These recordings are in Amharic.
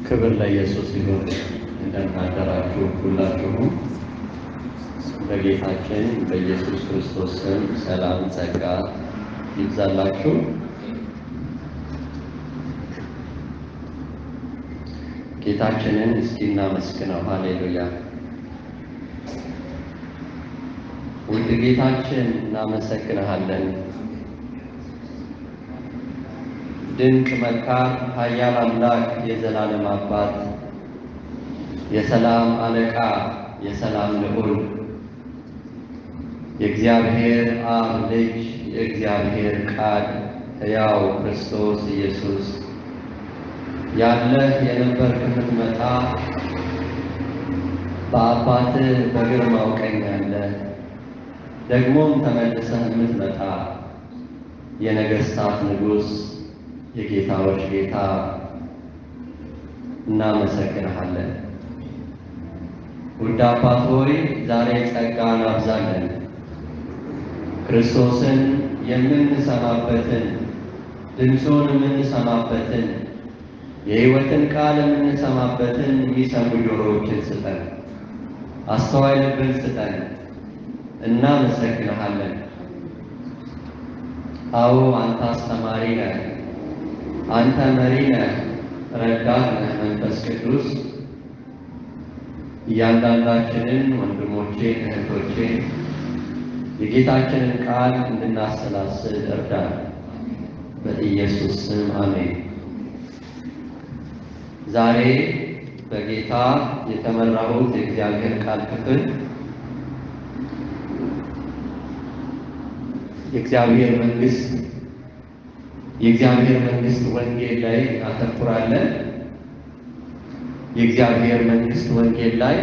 ክብር ለኢየሱስ ይሁን። እንደምናደራችሁ ሁላችሁም በጌታችን በኢየሱስ ክርስቶስ ስም ሰላም ጸጋ ይብዛላችሁ። ጌታችንን እስኪ እናመስግነው። ሃሌሉያ። ውድ ጌታችን እናመሰግንሃለን። ድንቅ መካር፣ ኃያል አምላክ፣ የዘላለም አባት፣ የሰላም አለቃ፣ የሰላም ልዑል፣ የእግዚአብሔር አብ ልጅ፣ የእግዚአብሔር ቃል፣ ሕያው ክርስቶስ ኢየሱስ ያለህ የነበርክ የምትመጣ በአባትህ በግርማው ቀኝ ያለህ ደግሞም ተመልሰህ የምትመጣ የነገሥታት ንጉሥ የጌታዎች ጌታ እናመሰግንሃለን። ውድ አባት ሆይ ዛሬ ጸጋን አብዛለን። ክርስቶስን የምንሰማበትን ድምፁን የምንሰማበትን የሕይወትን ቃል የምንሰማበትን የሚሰሙ ጆሮዎችን ስጠን፣ አስተዋይ ልብን ስጠን። እናመሰግንሃለን። አዎ አንተ አስተማሪ ነህ፣ አንተ መሪ ነህ፣ ረዳት ነህ። መንፈስ ቅዱስ እያንዳንዳችንን ወንድሞቼን እህቶቼን የጌታችንን ቃል እንድናሰላስል እርዳን። በኢየሱስ ስም አሜን። ዛሬ በጌታ የተመራሁት የእግዚአብሔር ቃል ክፍል የእግዚአብሔር መንግስት ወንጌል ላይ አተኩራለን። የእግዚአብሔር መንግስት ወንጌል ላይ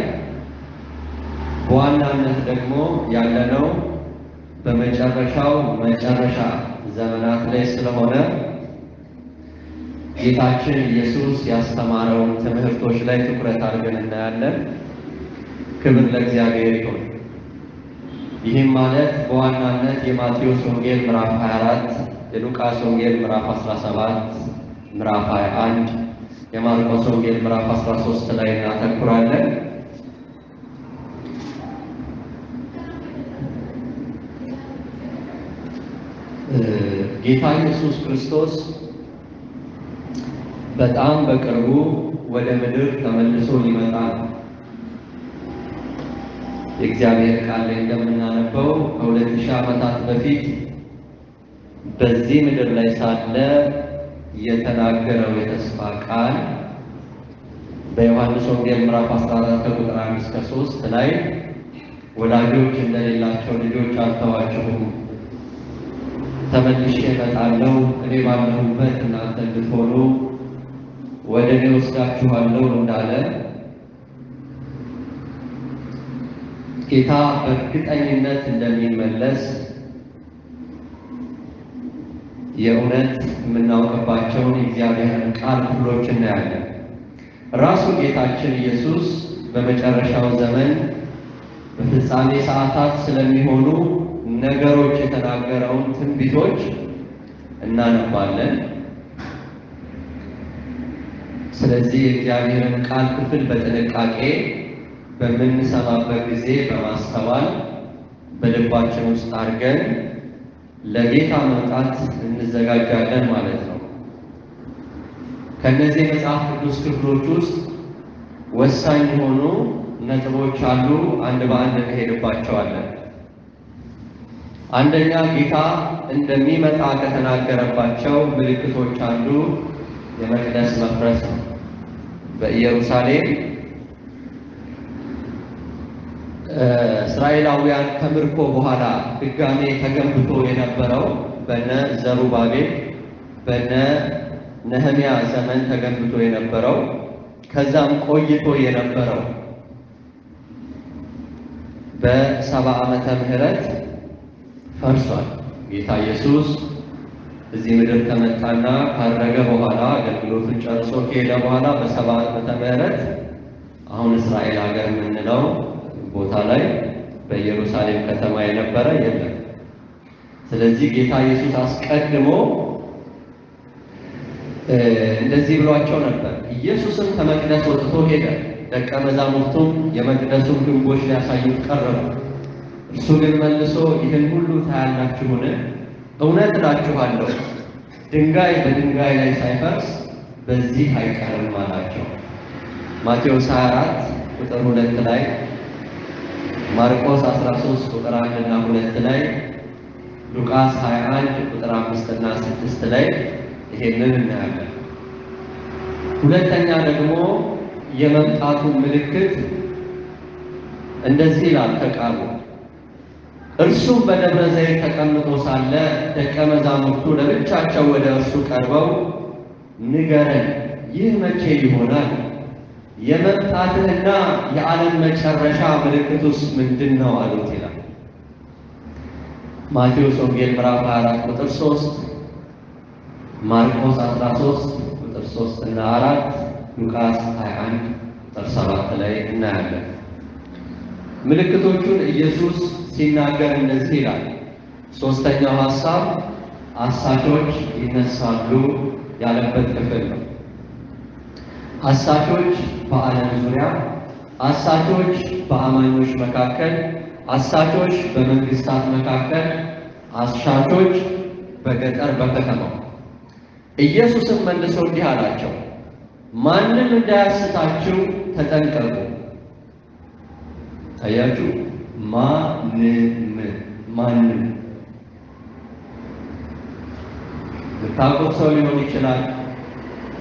በዋናነት ደግሞ ያለነው በመጨረሻው መጨረሻ ዘመናት ላይ ስለሆነ ጌታችን ኢየሱስ ያስተማረውን ትምህርቶች ላይ ትኩረት አድርገን እናያለን። ክብር ለእግዚአብሔር ይሁን። ይህም ማለት በዋናነት የማቴዎስ ወንጌል ምዕራፍ 24፣ የሉቃስ ወንጌል ምዕራፍ 17፣ ምዕራፍ 21፣ የማርቆስ ወንጌል ምዕራፍ 13 ላይ እናተኩራለን። ጌታ ኢየሱስ ክርስቶስ በጣም በቅርቡ ወደ ምድር ተመልሶ ሊመጣ ነው። የእግዚአብሔር ቃል ላይ እንደምናነበው ከ2000 ዓመታት በፊት በዚህ ምድር ላይ ሳለ የተናገረው የተስፋ ቃል በዮሐንስ ወንጌል ምዕራፍ 14 ከቁጥር 1 እስከ 3 ላይ ወላጆች እንደሌላቸው ልጆች አልተዋችሁም፣ ተመልሼ እመጣለሁ፣ እኔ ባለሁበት እናንተ እንድትሆኑ ወደ እኔ ወስዳችኋለሁ እንዳለ ጌታ በእርግጠኝነት እንደሚመለስ የእውነት የምናውቅባቸውን የእግዚአብሔርን ቃል ክፍሎች እናያለን። ራሱ ጌታችን ኢየሱስ በመጨረሻው ዘመን በፍጻሜ ሰዓታት ስለሚሆኑ ነገሮች የተናገረውን ትንቢቶች እናነባለን። ስለዚህ የእግዚአብሔርን ቃል ክፍል በጥንቃቄ በምንሰማበት ጊዜ በማስተዋል በልባችን ውስጥ አድርገን ለጌታ መምጣት እንዘጋጃለን ማለት ነው። ከነዚህ የመጽሐፍ ቅዱስ ክፍሎች ውስጥ ወሳኝ የሆኑ ነጥቦች አሉ። አንድ በአንድ እንሄድባቸዋለን። አንደኛ ጌታ እንደሚመጣ ከተናገረባቸው ምልክቶች አንዱ የመቅደስ መፍረስ ነው። በኢየሩሳሌም እስራኤላውያን ከምርኮ በኋላ ድጋሜ ተገንብቶ የነበረው በነ ዘሩባቤል በነ ነህምያ ዘመን ተገንብቶ የነበረው ከዛም ቆይቶ የነበረው በ70 ዓመተ ምህረት ፈርሷል። ጌታ ኢየሱስ እዚህ ምድር ከመጣና ካረገ በኋላ አገልግሎቱን ጨርሶ ከሄደ በኋላ በ70 ዓመተ ምህረት አሁን እስራኤል ሀገር የምንለው ቦታ ላይ በኢየሩሳሌም ከተማ የነበረ የለም። ስለዚህ ጌታ ኢየሱስ አስቀድሞ እንደዚህ ብሏቸው ነበር። ኢየሱስም ከመቅደስ ወጥቶ ሄደ። ደቀ መዛሙርቱም የመቅደሱን ግንቦች ሊያሳዩት ቀረቡ። እርሱ ግን መልሶ ይህን ሁሉ ታያላችሁን? እውነት እላችኋለሁ ድንጋይ በድንጋይ ላይ ሳይፈርስ በዚህ አይቀርም አላቸው። ማቴዎስ 24 ቁጥር 2 ላይ፣ ማርቆስ 13 ቁጥር 1 እና 2 ላይ፣ ሉቃስ 21 ቁጥር 5 እና 6 ላይ ይሄንን እናያለን። ሁለተኛ ደግሞ የመምጣቱ ምልክት እንደዚህ ይላል ከቃሉ። እርሱም በደብረ ዘይት ተቀምጦ ሳለ ደቀ መዛሙርቱ ለብቻቸው ወደ እርሱ ቀርበው ንገረን፣ ይህ መቼ ይሆናል? የመምጣትህና የዓለም መጨረሻ ምልክቱስ ምንድን ነው አሉት ይላል። ማቴዎስ ወንጌል ምዕራፍ 24 ቁጥር 3፣ ማርቆስ 13 ቁጥር 3 እና 4፣ ሉቃስ 21 ቁጥር 7 ላይ እናያለን። ምልክቶቹን ኢየሱስ ሲናገር እንደዚህ ይላል። ሶስተኛው ሐሳብ አሳቾች ይነሳሉ ያለበት ክፍል ነው። አሳቾች በዓለም ዙሪያ፣ አሳቾች በአማኞች መካከል፣ አሳቾች በመንግስታት መካከል፣ አሳቾች በገጠር በከተማው። ኢየሱስም መልሶ እንዲህ አላቸው፣ ማንም እንዳያስታችሁ ተጠንቀቁ። አያችሁ፣ ማንም የምታውቁት ሰው ሊሆን ይችላል፣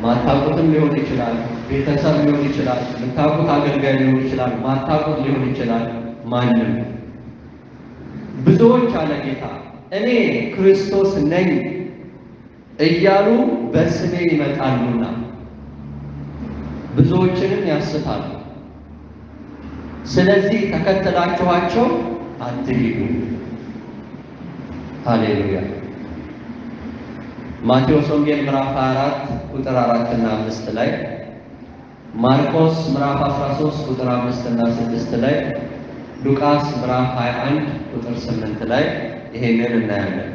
ማታውቁትም ሊሆን ይችላል፣ ቤተሰብ ሊሆን ይችላል፣ የምታውቁት አገልጋይ ሊሆን ይችላል፣ ማታውቁት ሊሆን ይችላል። ማንም ብዙዎች አለ ጌታ እኔ ክርስቶስ ነኝ እያሉ በስሜ ይመጣሉና ብዙዎችንም ያስታሉ። ስለዚህ ተከትላችኋቸው አትሂዱ። ሃሌሉያ። ማቴዎስ ወንጌል ምዕራፍ 24 ቁጥር 4 እና 5 ላይ፣ ማርቆስ ምዕራፍ 13 ቁጥር 5 እና 6 ላይ፣ ሉቃስ ምዕራፍ 21 ቁጥር 8 ላይ ይሄንን እናያለን።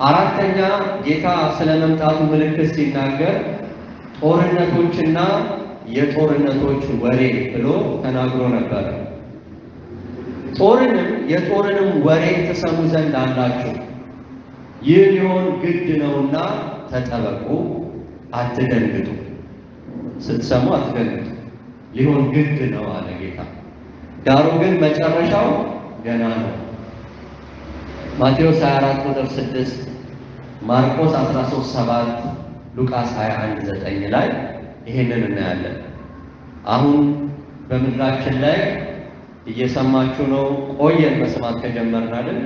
አራተኛ ጌታ ስለ መምጣቱ ምልክት ሲናገር ጦርነቶችና የጦርነቶች ወሬ ብሎ ተናግሮ ነበር። የጦርንም ወሬ ትሰሙ ዘንድ አላችሁ፣ ይህ ሊሆን ግድ ነውና ተጠበቁ፣ አትደንግጡ። ስትሰሙ አትደንግጡ፣ ሊሆን ግድ ነው አለ ጌታ። ዳሩ ግን መጨረሻው ገና ነው። ማቴዎስ 24 ቁጥር 6፣ ማርቆስ 13:7፣ ሉቃስ 21:9 ላይ ይሄንን እናያለን። አሁን በምድራችን ላይ እየሰማችሁ ነው። ቆየን መስማት ከጀመርን አይደል?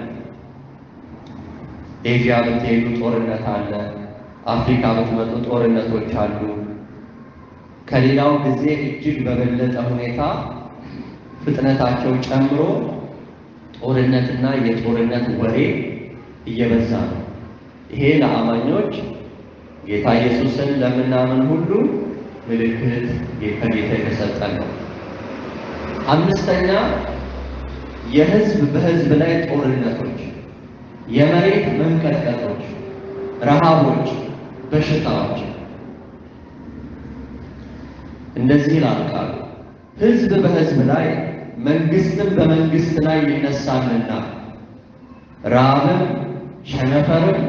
ኤዥያ ብትሄዱ ጦርነት አለ። አፍሪካ ብትመጡ ጦርነቶች አሉ። ከሌላው ጊዜ እጅግ በበለጠ ሁኔታ ፍጥነታቸው ጨምሮ ጦርነትና የጦርነት ወሬ እየበዛ ነው። ይሄ ለአማኞች ጌታ ኢየሱስን ለምናምን ሁሉ ምልክት ከጌታ የተሰጠን ነው። አምስተኛ የህዝብ በህዝብ ላይ ጦርነቶች፣ የመሬት መንቀጥቀጦች፣ ረሃቦች፣ በሽታዎች። እንደዚህ ይላል ቃሉ፣ ህዝብ በህዝብ ላይ መንግስትም በመንግስት ላይ ይነሳልና ረሃብም ቸነፈርም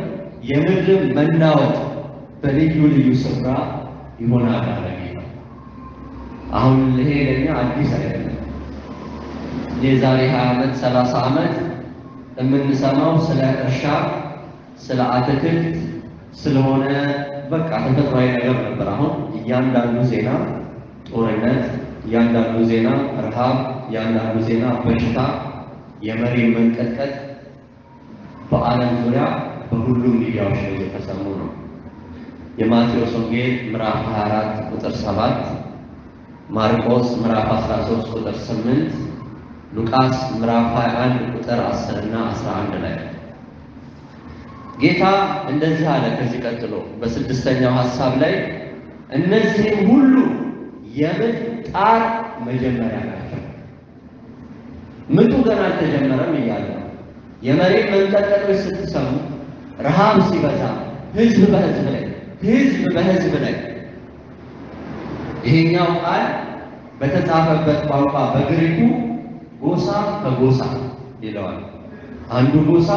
የምድርም መናወጥ በልዩ ልዩ ስፍራ ይሆናል አለ ጌታ። አሁን ይሄ ለኛ አዲስ አይደለም። የዛሬ 20 ዓመት 30 ዓመት የምንሰማው ስለ እርሻ፣ ስለ አትክልት ስለሆነ በቃ ተፈጥሯዊ ነገር ነበር። አሁን እያንዳንዱ ዜና ጦርነት፣ እያንዳንዱ ዜና ረሃብ፣ እያንዳንዱ ዜና በሽታ፣ የመሬት መንቀጥቀጥ በዓለም ዙሪያ በሁሉም ሚዲያዎች ላይ እየተሰሙ ነው። የማቴዎስ ወንጌል ምዕራፍ 24 ቁጥር 7፣ ማርቆስ ምዕራፍ 13 ቁጥር 8፣ ሉቃስ ምዕራፍ 21 ቁጥር 10 እና 11 ላይ ጌታ እንደዚህ አለ። ከዚህ ቀጥሎ በስድስተኛው ሐሳብ ላይ እነዚህም ሁሉ የምጥ ጣር መጀመሪያ ናቸው። ምጡ ገና አልተጀመረም እያለ ነው። የመሬት መንቀጥቀጦች ስትሰሙ፣ ረሃብ ሲበዛ፣ ህዝብ በህዝብ ላይ ይሄኛው ቃል በተጻፈበት ቋንቋ በግሪኩ ጎሳ ከጎሳ ይለዋል። አንዱ ጎሳ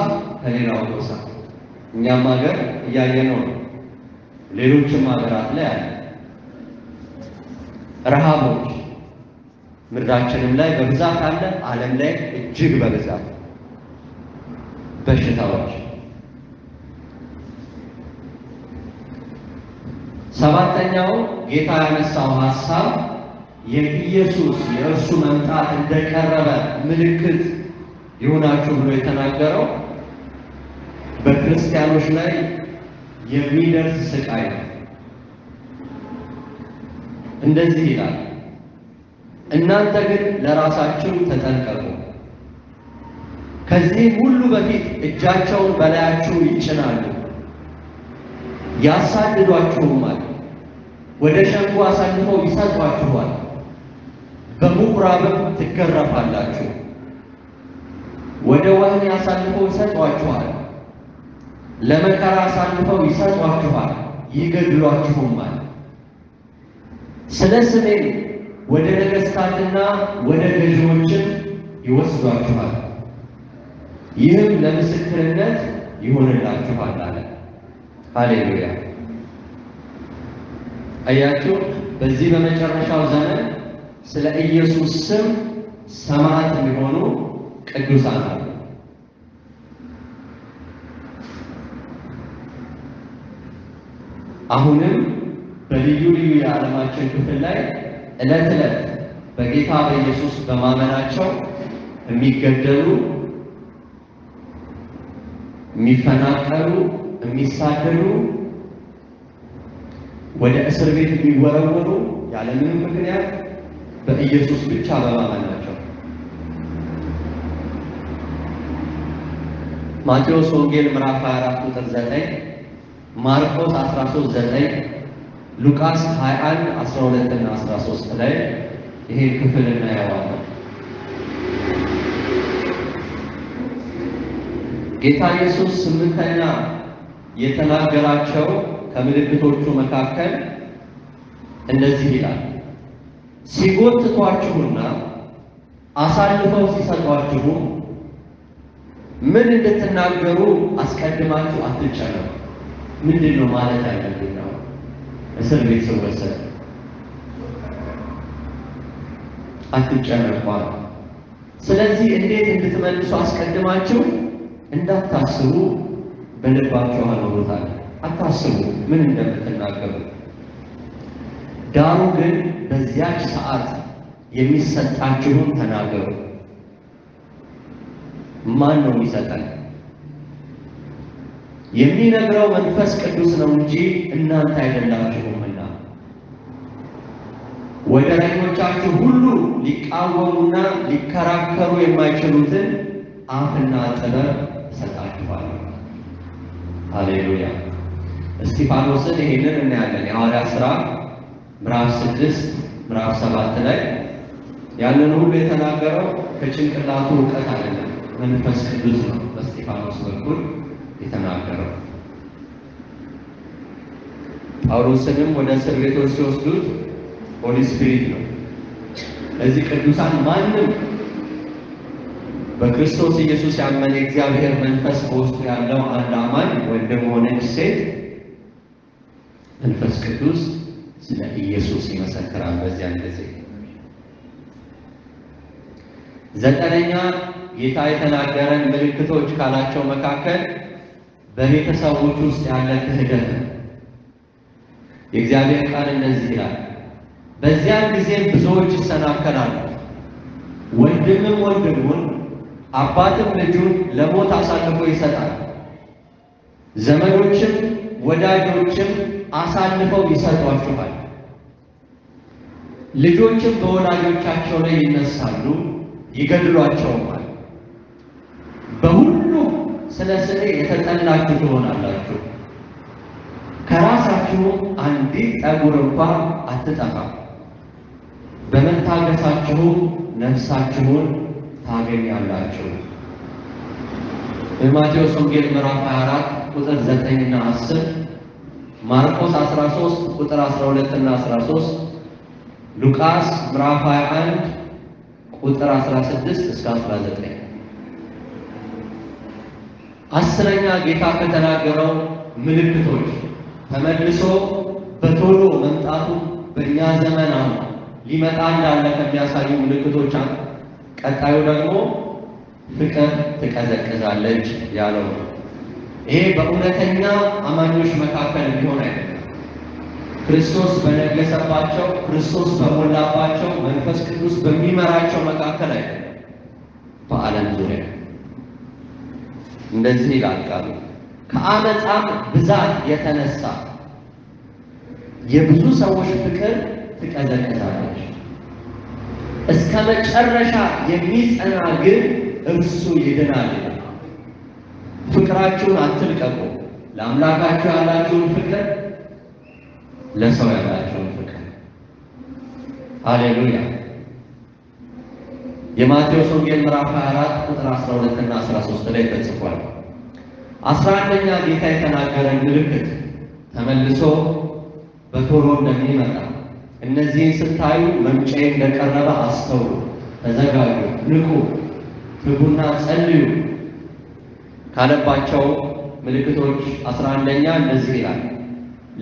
ከሌላው ጎሳ። እኛም ሀገር እያየነው ነው። ሌሎችም ሀገራት ላይ አለ። ረሃቦች ምድራችንም ላይ በብዛት አለ። ዓለም ላይ እጅግ በብዛት በሽታዎች። ሰባተኛው ጌታ ያነሳው ሐሳብ የኢየሱስ የእርሱ መምጣት እንደቀረበ ምልክት ይሆናችሁ ብሎ የተናገረው በክርስቲያኖች ላይ የሚደርስ ስቃይ ነው። እንደዚህ ይላል፣ እናንተ ግን ለራሳችሁ ተጠንቀቁ፣ ከዚህ ሁሉ በፊት እጃቸውን በላያችሁ ይጭናሉ፣ ያሳድዷችሁማል፣ ወደ ሸንጎ አሳልፈው ይሰጧችኋል፣ በምኩራብም ትገረፋላችሁ፣ ወደ ወህኒ አሳልፈው ይሰጧችኋል፣ ለመከራ አሳልፈው ይሰጧችኋል፣ ይገድሏችሁማል። ስለ ስሜ ወደ ነገሥታትና ወደ ገዢዎችም ይወስዷችኋል፣ ይህም ለምስክርነት ይሆንላችኋል አለ። ሃሌሉያ! አያችሁ፣ በዚህ በመጨረሻው ዘመን ስለ ኢየሱስ ስም ሰማዕት የሚሆኑ ቅዱሳን አሉ። አሁንም በልዩ ልዩ የዓለማችን ክፍል ላይ ዕለት ዕለት በጌታ በኢየሱስ በማመናቸው የሚገደሉ፣ የሚፈናቀሉ፣ የሚሳደዱ፣ ወደ እስር ቤት የሚወረወሩ ያለምንም ምክንያት በኢየሱስ ብቻ በማመናቸው። ማቴዎስ ወንጌል ምዕራፍ 24 ቁጥር 9፣ ማርቆስ 13:9፣ ሉቃስ 21 12 እና 13 ላይ ይሄ ክፍል እናየዋለን። ጌታ ኢየሱስ ስምንተኛ የተናገራቸው ከምልክቶቹ መካከል እንደዚህ ይላል፣ ሲጎትቷችሁና አሳልፈው ሲሰጧችሁ ምን እንድትናገሩ አስቀድማችሁ አትጨነቁ። ምንድን ነው ማለት ያለብኝ ነው? እስር ቤት ስወሰድ አትጨነቁ። ስለዚህ እንዴት እንድትመልሱ አስቀድማችሁ እንዳታስቡ በልባችሁ አኖሩታል። አታስቡ ምን እንደምትናገሩ። ዳሩ ግን በዚያች ሰዓት የሚሰጣችሁን ተናገሩ። ማን ነው የሚሰጠን? የሚነግረው መንፈስ ቅዱስ ነው እንጂ እናንተ አይደላችሁምና። ወደረኞቻችሁ ሁሉ ሊቃወሙና ሊከራከሩ የማይችሉትን አፍና ጥበብ እሰጣችኋለሁ። ሃሌሉያ! እስጢፋኖስን ይሄንን እናያለን። የሐዋርያት ሥራ ምዕራፍ 6 ምዕራፍ 7 ላይ ያንን ሁሉ የተናገረው ከጭንቅላቱ እውቀት አይደለም፣ መንፈስ ቅዱስ ነው በእስጢፋኖስ በኩል የተናገረው። ጳውሎስንም ወደ እስር ቤቶች ሲወስዱት ሆሊ ስፒሪት ነው። እዚህ ቅዱሳን ማንም በክርስቶስ ኢየሱስ ያመነ እግዚአብሔር መንፈስ በውስጡ ያለው አንድ አማኝ ወንድም ሆነች ሴት መንፈስ ቅዱስ ስለ ኢየሱስ ይመሰክራል። በዚያን ጊዜ ዘጠነኛ ጌታ የተናገረን ምልክቶች ካላቸው መካከል በቤተሰቦች ውስጥ ያለ ክህደት። የእግዚአብሔር ቃል እንደዚህ ይላል፣ በዚያን ጊዜም ብዙዎች ይሰናከላሉ፣ ወንድምም ወንድሙን አባትም ልጁን ለሞት አሳልፎ ይሰጣል፣ ዘመዶችም ወዳጆችም አሳልፈው ይሰጧችኋል፣ ልጆችም በወላጆቻቸው ላይ ይነሳሉ ይገድሏቸውማል። በሁሉ ስለ ስሜ የተጠላችሁ ትሆናላችሁ፣ ከራሳችሁም አንዲት ጠጉር እንኳን አትጠፋም፣ በመታገሳችሁም ነፍሳችሁን ታገኛላችሁ። በማቴዎስ ወንጌል ምዕራፍ 24 ቁጥር 9 እና 10 ማርቆስ 13 ቁጥር 12 እና 13፣ ሉቃስ ምዕራፍ 21 ቁጥር 16 እስከ 19። አስረኛ ጌታ ከተናገረው ምልክቶች ተመልሶ በቶሎ መምጣቱ በእኛ ዘመን አሁን ሊመጣ እንዳለ ከሚያሳዩ ምልክቶች ቀጣዩ ደግሞ ፍቅር ትቀዘቅዛለች ያለው። ይሄ በእውነተኛ አማኞች መካከል ቢሆን አይደለም። ክርስቶስ በነገሰባቸው፣ ክርስቶስ በሞላባቸው፣ መንፈስ ቅዱስ በሚመራቸው መካከል አይደለም። በዓለም ዙሪያ እንደዚህ ይላል ቃሉ፣ ከአመፃም ብዛት የተነሳ የብዙ ሰዎች ፍቅር ትቀዘቅዛለች። እስከ መጨረሻ የሚጸና ግን እርሱ ይድናል። ፍቅራችሁን አትልቀቁ። ለአምላካችሁ ያላችሁን ፍቅር፣ ለሰው ያላችሁን ፍቅር። ሃሌሉያ። የማቴዎስ ወንጌል ምዕራፍ 24 ቁጥር 12 እና 13 ላይ ተጽፏል። 11ኛ ጌታ የተናገረን ምልክት ተመልሶ በቶሎ እንደሚመጣ፣ እነዚህን ስታዩ መምጫዬ እንደቀረበ አስተውሉ፣ ተዘጋጁ፣ ንቁ፣ ትጉና ጸልዩ ካለባቸው ምልክቶች 11ኛ እንደዚህ ይላል፣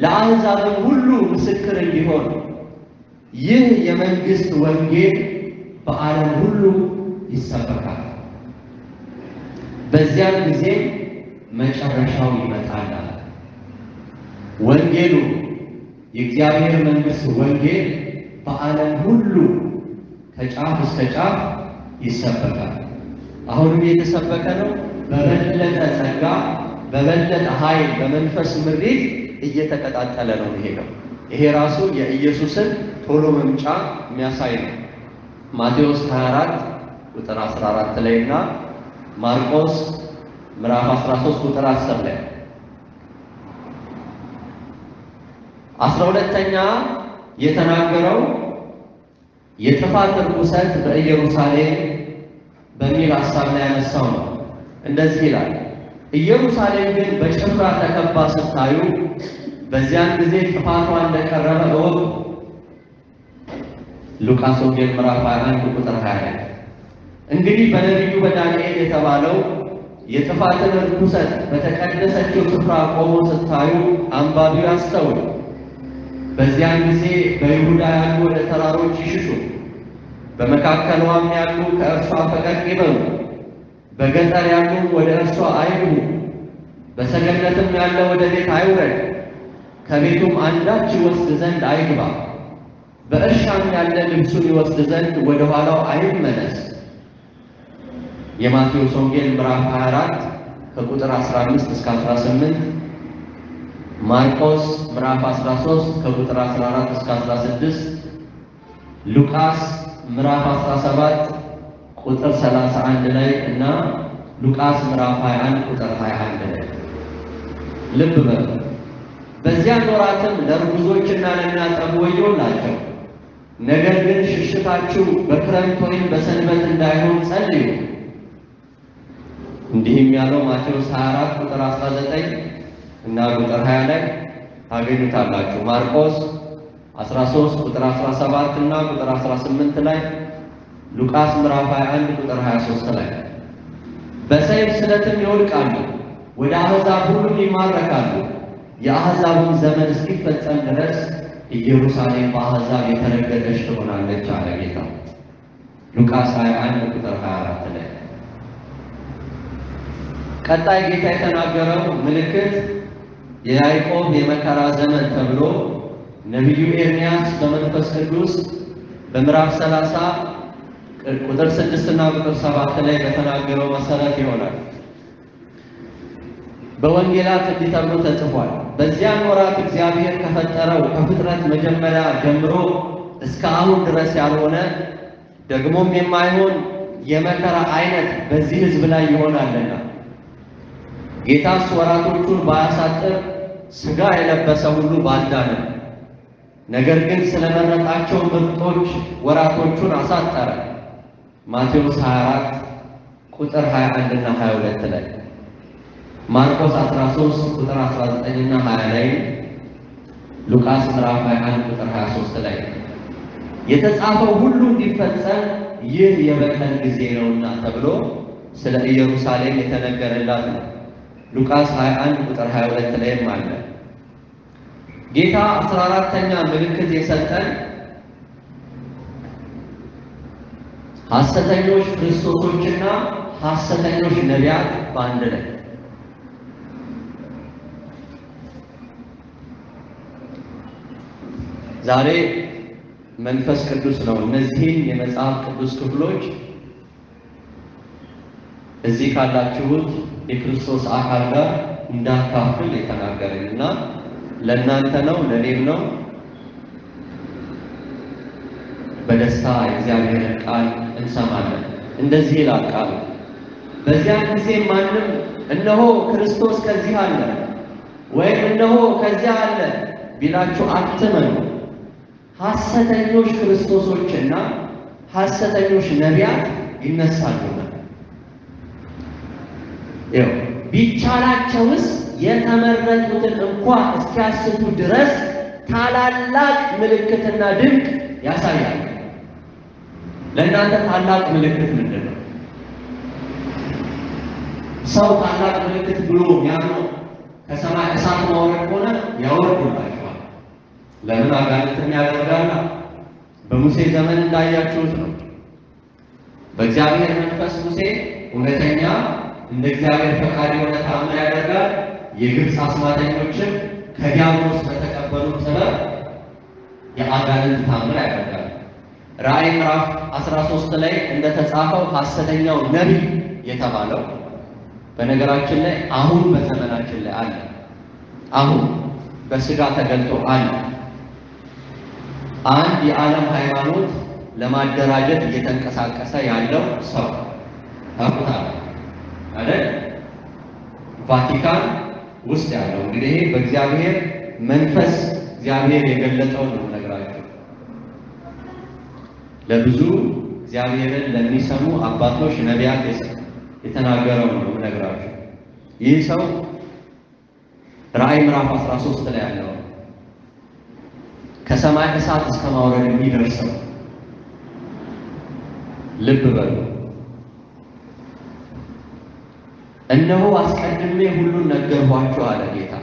ለአሕዛብም ሁሉ ምስክር እንዲሆን ይህ የመንግሥት ወንጌል በዓለም ሁሉ ይሰበካል፣ በዚያን ጊዜ መጨረሻው ይመጣል። ወንጌሉ የእግዚአብሔር መንግሥት ወንጌል በዓለም ሁሉ ከጫፍ እስከ ጫፍ ይሰበካል። አሁንም የተሰበከ ነው። በበለጠ ጸጋ፣ በበለጠ ኃይል፣ በመንፈስ ምሪት እየተቀጣጠለ ነው የሚሄደው። ይሄ ራሱ የኢየሱስን ቶሎ መምጫ የሚያሳይ ነው። ማቴዎስ 24 ቁጥር 14 ላይ እና ማርቆስ ምዕራፍ 13 ቁጥር 10 ላይ። 12ኛ የተናገረው የጥፋት ርኩሰት በኢየሩሳሌም በሚል ሐሳብ ላይ ያነሳው ነው። እንደዚህ ይላል፣ ኢየሩሳሌም ግን በጭፍራ ተከባ ስታዩ በዚያን ጊዜ ጥፋቷ እንደቀረበ እወቁ። ሉቃስ ወንጌል ምዕራፍ 21 ቁጥር 20። እንግዲህ በነቢዩ በዳንኤል የተባለው የጥፋትን ርኩሰት በተቀደሰችው ስፍራ ቆሞ ስታዩ አንባቢው ያስተውል። በዚያን ጊዜ በይሁዳ ያሉ ወደ ተራሮች ይሽሹ፣ በመካከሏም ያሉ ከእርሷ ፈቀቅ ይበሉ፣ በገጠር ያሉ ወደ እርሷ አይግቡ፣ በሰገነትም ያለ ወደ ቤት አይውረድ፣ ከቤቱም አንዳች ይወስድ ዘንድ አይግባ፣ በእርሻም ያለ ልብሱን ይወስድ ዘንድ ወደ ኋላው አይመለስ። የማቴዎስ ወንጌል ምዕራፍ 24 ከቁጥር 15 እስከ 18፣ ማርቆስ ምዕራፍ 13 ከቁጥር 14 እስከ 16፣ ሉቃስ ምዕራፍ 17 ቁጥር 31 ላይ እና ሉቃስ ምዕራፍ 21 ቁጥር 21 ላይ ልብ በሉ። በዚያ ወራትም ለርጉዞችና ለሚያጠቡ ወዮላቸው። ነገር ግን ሽሽታችሁ በክረምት ወይም በሰንበት እንዳይሆን ጸልዩ። እንዲህም ያለው ማቴዎስ 24 ቁጥር 19 እና ቁጥር 20 ላይ ታገኙታላችሁ። ማርቆስ 13 ቁጥር 17 እና ቁጥር 18 ላይ፣ ሉቃስ ምዕራፍ 21 ቁጥር 23 ላይ። በሰይፍ ስለትም ይወድቃሉ፣ ወደ አሕዛብ ሁሉም ይማረካሉ፣ የአሕዛብም ዘመን እስኪፈጸም ድረስ ኢየሩሳሌም በአሕዛብ የተረገጠች ትሆናለች አለ ጌታ። ሉቃስ 21 ቁጥር 24 ላይ። ቀጣይ ጌታ የተናገረው ምልክት የያዕቆብ የመከራ ዘመን ተብሎ ነቢዩ ኤርምያስ በመንፈስ ቅዱስ በምዕራፍ 30 ቁጥር 6 እና ቁጥር 7 ላይ በተናገረው መሰረት ይሆናል። በወንጌላት እንዲህ ተብሎ ተጽፏል። በዚያን ወራት እግዚአብሔር ከፈጠረው ከፍጥረት መጀመሪያ ጀምሮ እስከ አሁን ድረስ ያልሆነ ደግሞም የማይሆን የመከራ አይነት በዚህ ሕዝብ ላይ ይሆናልና፣ ጌታስ ወራቶቹን ባያሳጥር ሥጋ የለበሰ ሁሉ ባልዳነ፣ ነገር ግን ስለመረጣቸው ምርጦች ወራቶቹን አሳጠረ። ማቴዎስ 24 ቁጥር 21 እና 22 ላይ፣ ማርቆስ 13 ቁጥር 19 እና 20 ላይ ሉቃስ ምዕራፍ 21 ቁጥር 23 ላይ የተጻፈው ሁሉ እንዲፈጸም ይህ የበቀል ጊዜ ነውና ተብሎ ስለ ኢየሩሳሌም የተነገረላት ነው። ሉቃስ 21 ቁጥር 22 ላይም አለ። ጌታ 14ኛ ምልክት የሰጠን ሐሰተኞች ክርስቶሶችና ሐሰተኞች ነቢያት በአንድ ላይ ዛሬ መንፈስ ቅዱስ ነው እነዚህን የመጽሐፍ ቅዱስ ክፍሎች እዚህ ካላችሁት የክርስቶስ አካል ጋር እንዳካፍል የተናገረኝና ለእናንተ ነው ለኔም ነው። በደስታ የእግዚአብሔርን ቃል እንሰማለን። እንደዚህ ይላል ቃሉ፣ በዚያን ጊዜ ማንም እነሆ ክርስቶስ ከዚህ አለ ወይም እነሆ ከዚያ አለ ቢላችሁ አትመኑ። ሐሰተኞች ክርስቶሶችና ሐሰተኞች ነቢያት ይነሳሉና ቢቻላቸውስ የተመረጡትን እንኳን እስኪያስቱ ድረስ ታላላቅ ምልክትና ድንቅ ያሳያል። ለእናንተ ታላቅ ምልክት ምንድን ነው? ሰው ታላቅ ምልክት ብሎ የሚያምነው ከሰማይ እሳት ማውረድ ከሆነ ያወርዱላችኋል። ለምን አጋንንትን ያደርጋል? በሙሴ ዘመን እንዳያችሁት ነው። በእግዚአብሔር መንፈስ ሙሴ እውነተኛ እንደ እግዚአብሔር ፈቃድ የሆነ ተአምር ያደርጋል። የግብፅ አስማተኞችን ከዲያብሎስ በተቀበሉት ጥበብ የአጋንንት ተአምር ያደርጋል። ራእይ ምዕራፍ 13 ላይ እንደተጻፈው ሐሰተኛው ነቢይ የተባለው በነገራችን ላይ አሁን በዘመናችን ላይ አለ። አሁን በስጋ ተገልጦ አለ። አንድ የዓለም ሃይማኖት ለማደራጀት እየተንቀሳቀሰ ያለው ሰው ታውቁታል አይደል? ቫቲካን ውስጥ ያለው እንግዲህ በእግዚአብሔር መንፈስ እግዚአብሔር የገለጠው ነው ነገራችሁ። ለብዙ እግዚአብሔርን ለሚሰሙ አባቶች ነቢያት የተናገረው ነው ነገራችሁ። ይህ ሰው ራእይ ምዕራፍ 13 ላይ ያለው ከሰማይ እሳት እስከ ማውረድ የሚደርሰው ልብ በሉ። እነሆ አስቀድሜ ሁሉን ነገርኳችሁ አለ ጌታ።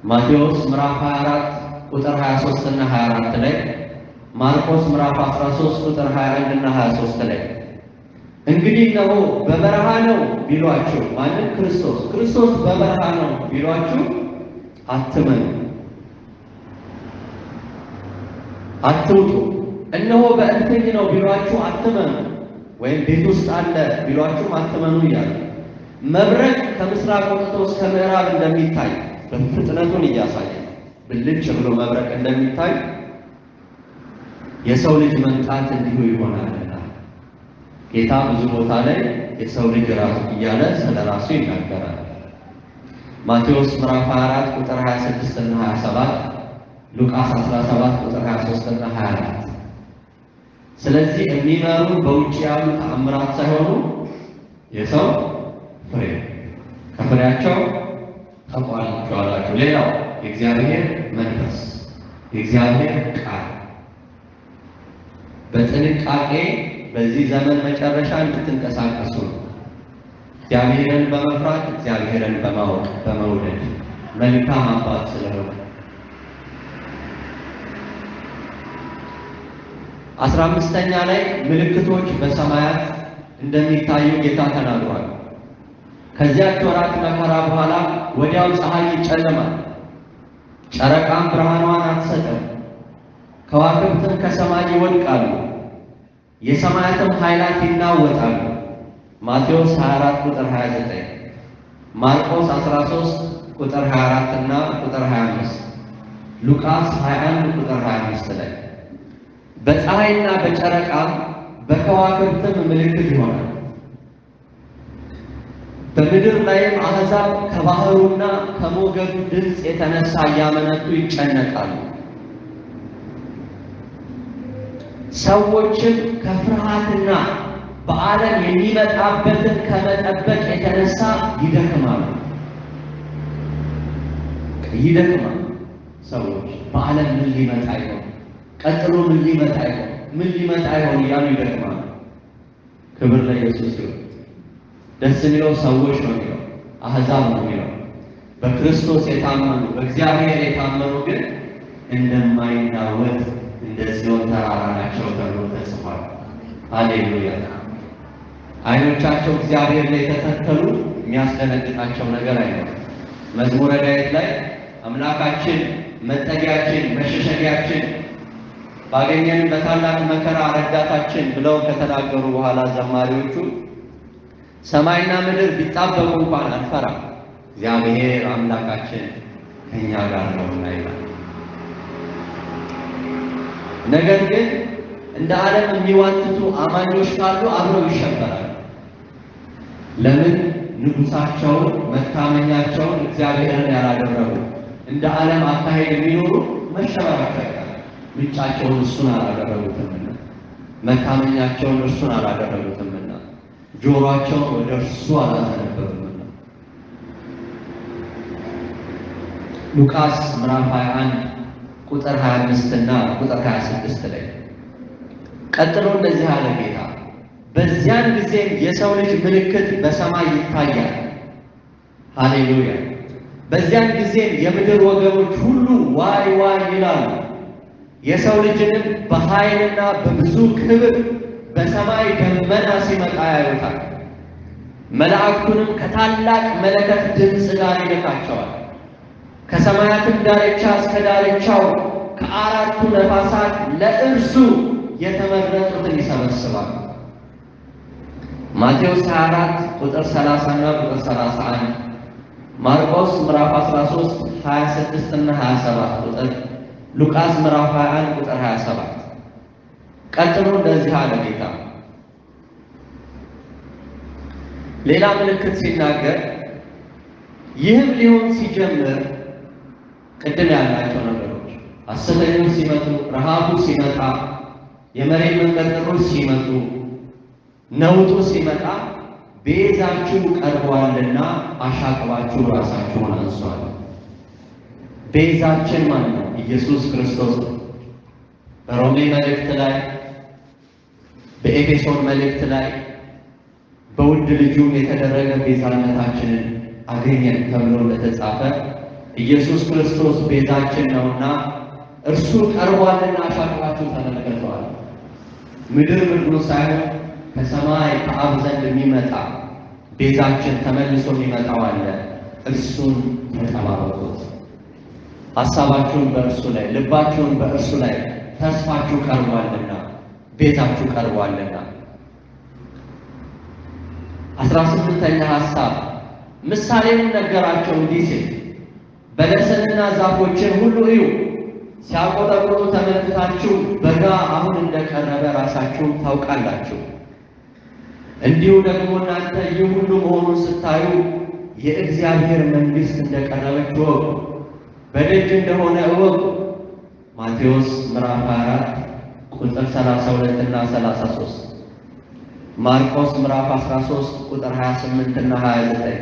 ማቴዎስ ምዕራፍ 24 ቁጥር 23 እና 24 ላይ፣ ማርቆስ ምዕራፍ 13 ቁጥር 21 እና 23 ላይ እንግዲህ እነሆ በበረሃ ነው ቢሏችሁ፣ ማንም ክርስቶስ በበረሃ ነው ቢሏችሁ አትመኑ፣ አትውጡ። እነሆ በእልፍኝ ነው ቢሏችሁ አትመኑ፣ ወይም ቤት ውስጥ አለ ቢሏችሁ አትመኑ እያለ መብረቅ ከምስራቅ ወጥቶ እስከ ምዕራብ እንደሚታይ በፍጥነቱን እያሳየ ብልጭ ብሎ መብረቅ እንደሚታይ የሰው ልጅ መምጣት እንዲሁ ይሆናልና ጌታ ብዙ ቦታ ላይ የሰው ልጅ ራሱ እያለ ስለራሱ ይናገራል። ማቴዎስ ምዕራፍ 24 ቁጥር 26 እና 27፣ ሉቃስ 17 ቁጥር 23 እና 24። ስለዚህ የሚመሩ በውጭ ያሉ ተአምራት ሳይሆኑ የሰው ፍሬ፣ ከፍሬያቸው ታውቋቸዋላችሁ። ሌላው የእግዚአብሔር መንፈስ፣ የእግዚአብሔር ቃል በጥንቃቄ በዚህ ዘመን መጨረሻ እንድትንቀሳቀሱ እግዚአብሔርን በመፍራት እግዚአብሔርን በማወቅ በመውደድ መልካም አባት ስለሆነ 15ኛ ላይ ምልክቶች በሰማያት እንደሚታዩ ጌታ ተናግሯል። ከዚያች ወራት መከራ በኋላ ወዲያው ፀሐይ ይጨልማል፣ ጨረቃም ብርሃኗን አትሰጥም፣ ከዋክብትም ከሰማይ ይወድቃሉ፣ የሰማያትም ኃይላት ይናወጣሉ። ማቴዎስ 24 ቁጥር 29፣ ማርቆስ 13 ቁጥር 24 እና ቁጥር 25፣ ሉቃስ 21 ቁጥር 25 ላይ በፀሐይና በጨረቃ በከዋክብትም ምልክት ይሆናል። በምድር ላይም አሕዛብ ከባህሩና ከሞገዱ ድምፅ የተነሳ እያመነቱ ይጨነቃሉ። ሰዎችም ከፍርሃትና በዓለም የሚመጣበትን ከመጠበቅ የተነሳ ይደክማሉ። ሰዎች በዓለም ምን ሊመጣ ይሆን? ቀጥሎ ምን ሊመጣ ይሆን? ምን ሊመጣ ይሆን እያሉ ይደክማሉ። ክብር ለኢየሱስ ይሁን። ደስ የሚለው ሰዎች ነው የሚለው፣ አሕዛብ ነው የሚለው። በክርስቶስ የታመኑ በእግዚአብሔር የታመኑ ግን እንደማይናወጥ እንደ ጽዮን ተራራ ናቸው ተብሎ ተጽፏል። ሃሌሉያ። ዓይኖቻቸው እግዚአብሔር ላይ የተተከሉ የሚያስደነግጣቸው ነገር አይኖርም። መዝሙረ ዳዊት ላይ አምላካችን መጠጊያችን መሸሸጊያችን ባገኘን በታላቅ መከራ ረዳታችን ብለው ከተናገሩ በኋላ ዘማሪዎቹ ሰማይና ምድር ቢጣበቁ እንኳን አንፈራም፣ እግዚአብሔር አምላካችን ከኛ ጋር ነውና ይላል። ነገር ግን እንደ ዓለም የሚዋትቱ አማኞች ካሉ አብረው ይሸበራሉ። ለምን? ንጉሳቸውን መታመኛቸውን እግዚአብሔርን ያላደረጉ እንደ ዓለም አካሄድ የሚኖሩ መሸበራቸው አይቀርም። ምንጫቸውን እሱን አላደረጉትምና፣ መታመኛቸውን እርሱን አላደረጉትምና፣ ጆሮአቸውን ወደ እርሱ አላዘነበሉምና። ሉቃስ ምዕራፍ 21 ቁጥር 25 እና ቁጥር 26 ላይ ቀጥሎ እንደዚህ አለ ጌታ፣ በዚያን ጊዜ የሰው ልጅ ምልክት በሰማይ ይታያል። ሃሌሉያ። በዚያን ጊዜ የምድር ወገኖች ሁሉ ዋይ ዋይ ይላሉ። የሰው ልጅንም በኃይልና በብዙ ክብር በሰማይ ደመና ሲመጣ ያዩታል። መላእክቱንም ከታላቅ መለከት ድምፅ ጋር ይልካቸዋል። ከሰማያትም ዳርቻ እስከ ዳርቻው ከአራቱ ነፋሳት ለእርሱ የተመረጡትን ይሰበስባል። ማቴዎስ 24 ቁጥር 30 እና ቁጥር 31፣ ማርቆስ ምዕራፍ 13 26 እና 27 ቁጥር፣ ሉቃስ ምዕራፍ 21 ቁጥር 27። ቀጥሎ እንደዚህ አለ ጌታ። ሌላ ምልክት ሲናገር ይህም ሊሆን ሲጀምር ቅድም ያላቸው ነገሮች ሐሰተኞች ሲመጡ፣ ረሃቡ ሲመጣ፣ የመሬት መንቀጥቀጦች ሲመጡ፣ ነውጡ ሲመጣ ቤዛችሁ ቀርቧልና አሻቅባችሁ ራሳችሁን አንሷል። ቤዛችን ማን ነው? ኢየሱስ ክርስቶስ ነው። በሮሜ መልእክት ላይ በኤፌሶን መልእክት ላይ በውድ ልጁም የተደረገ ቤዛነታችንን አገኘን ተብሎ እንደተጻፈ ኢየሱስ ክርስቶስ ቤዛችን ነውና እርሱ ቀርቧልና አሻቅባችሁ ተመልክተዋል። ምድር ምድሩ ሳይሆን ከሰማይ ከአብ ዘንድ የሚመጣ ቤዛችን ተመልሶ የሚመጣው አለ። እርሱን ተጠባበቁት። ሐሳባችሁን በእርሱ ላይ፣ ልባችሁን በእርሱ ላይ፣ ተስፋችሁ ቀርቧልና፣ ቤዛችሁ ቀርቧልና። 18ኛ ሐሳብ ምሳሌውን ነገራቸው እንዲህ ሲል፣ በለስንና ዛፎችን ሁሉ እዩ፣ ሲያቆጠቁጡ ተመልክታችሁ በጋ አሁን እንደቀረበ ራሳችሁ ታውቃላችሁ። እንዲሁ ደግሞ እናንተ ይህ ሁሉ መሆኑን ስታዩ የእግዚአብሔር መንግሥት እንደቀረበች እወቁ፣ በደጅ እንደሆነ እወቁ። ማቴዎስ ምዕራፍ 24 ቁጥር 32 እና 33፣ ማርቆስ ምዕራፍ 13 ቁጥር 28 እና 29፣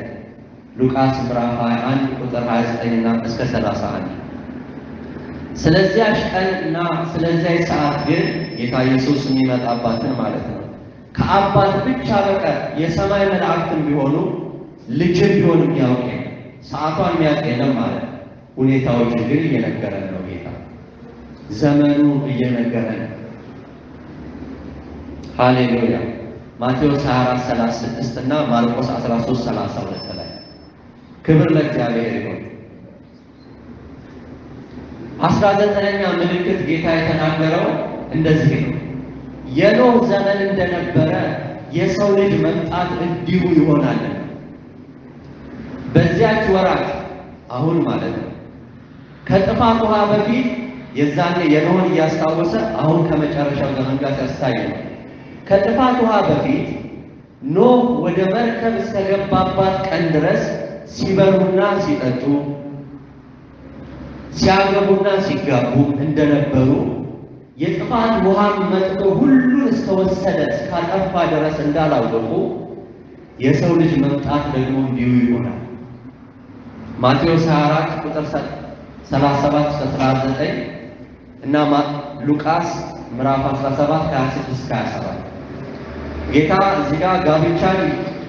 ሉቃስ ምዕራፍ 21 ቁጥር 29 እና እስከ 31። ስለዚያች ቀንና ስለዚያች ሰዓት ግን ጌታ ኢየሱስ የሚመጣባትን ማለት ነው ከአባት ብቻ በቀር የሰማይ መላእክትም ቢሆኑ ልጅም ቢሆን የሚያውቅ የለም። ሰዓቷን የሚያውቅ የለም ማለት ነው። ሁኔታዎችን ግን እየነገረን ነው ጌታ፣ ዘመኑ እየነገረን ነው። ሃሌሉያ። ማቴዎስ 24:36 እና ማርቆስ 13:32 ላይ ክብር ለእግዚአብሔር ይሁን። 19ኛ ምልክት ጌታ የተናገረው እንደዚህ ነው። የኖህ ዘመን እንደነበረ የሰው ልጅ መምጣት እንዲሁ ይሆናል። በዚያች ወራት አሁን ማለት ነው ከጥፋት ውሃ በፊት የዛኔ የኖህን እያስታወሰ አሁን ከመጨረሻው ዘመን ጋር ያስተያየው። ከጥፋት ውሃ በፊት ኖህ ወደ መርከብ እስከገባባት ቀን ድረስ ሲበሉና ሲጠጡ ሲያገቡና ሲጋቡ እንደነበሩ የጥፋት ውሃም መጥቶ ሁሉን እስከወሰደ እስካጠፋ ድረስ እንዳላወቁ የሰው ልጅ መምጣት ደግሞ እንዲሁ ይሆናል። ማቴዎስ 24 ቁጥር 37 እስከ 39 እና ሉቃስ ምዕራፍ 17 ከ26 እስከ 27 ጌታ እዚህ ጋር ጋብቻን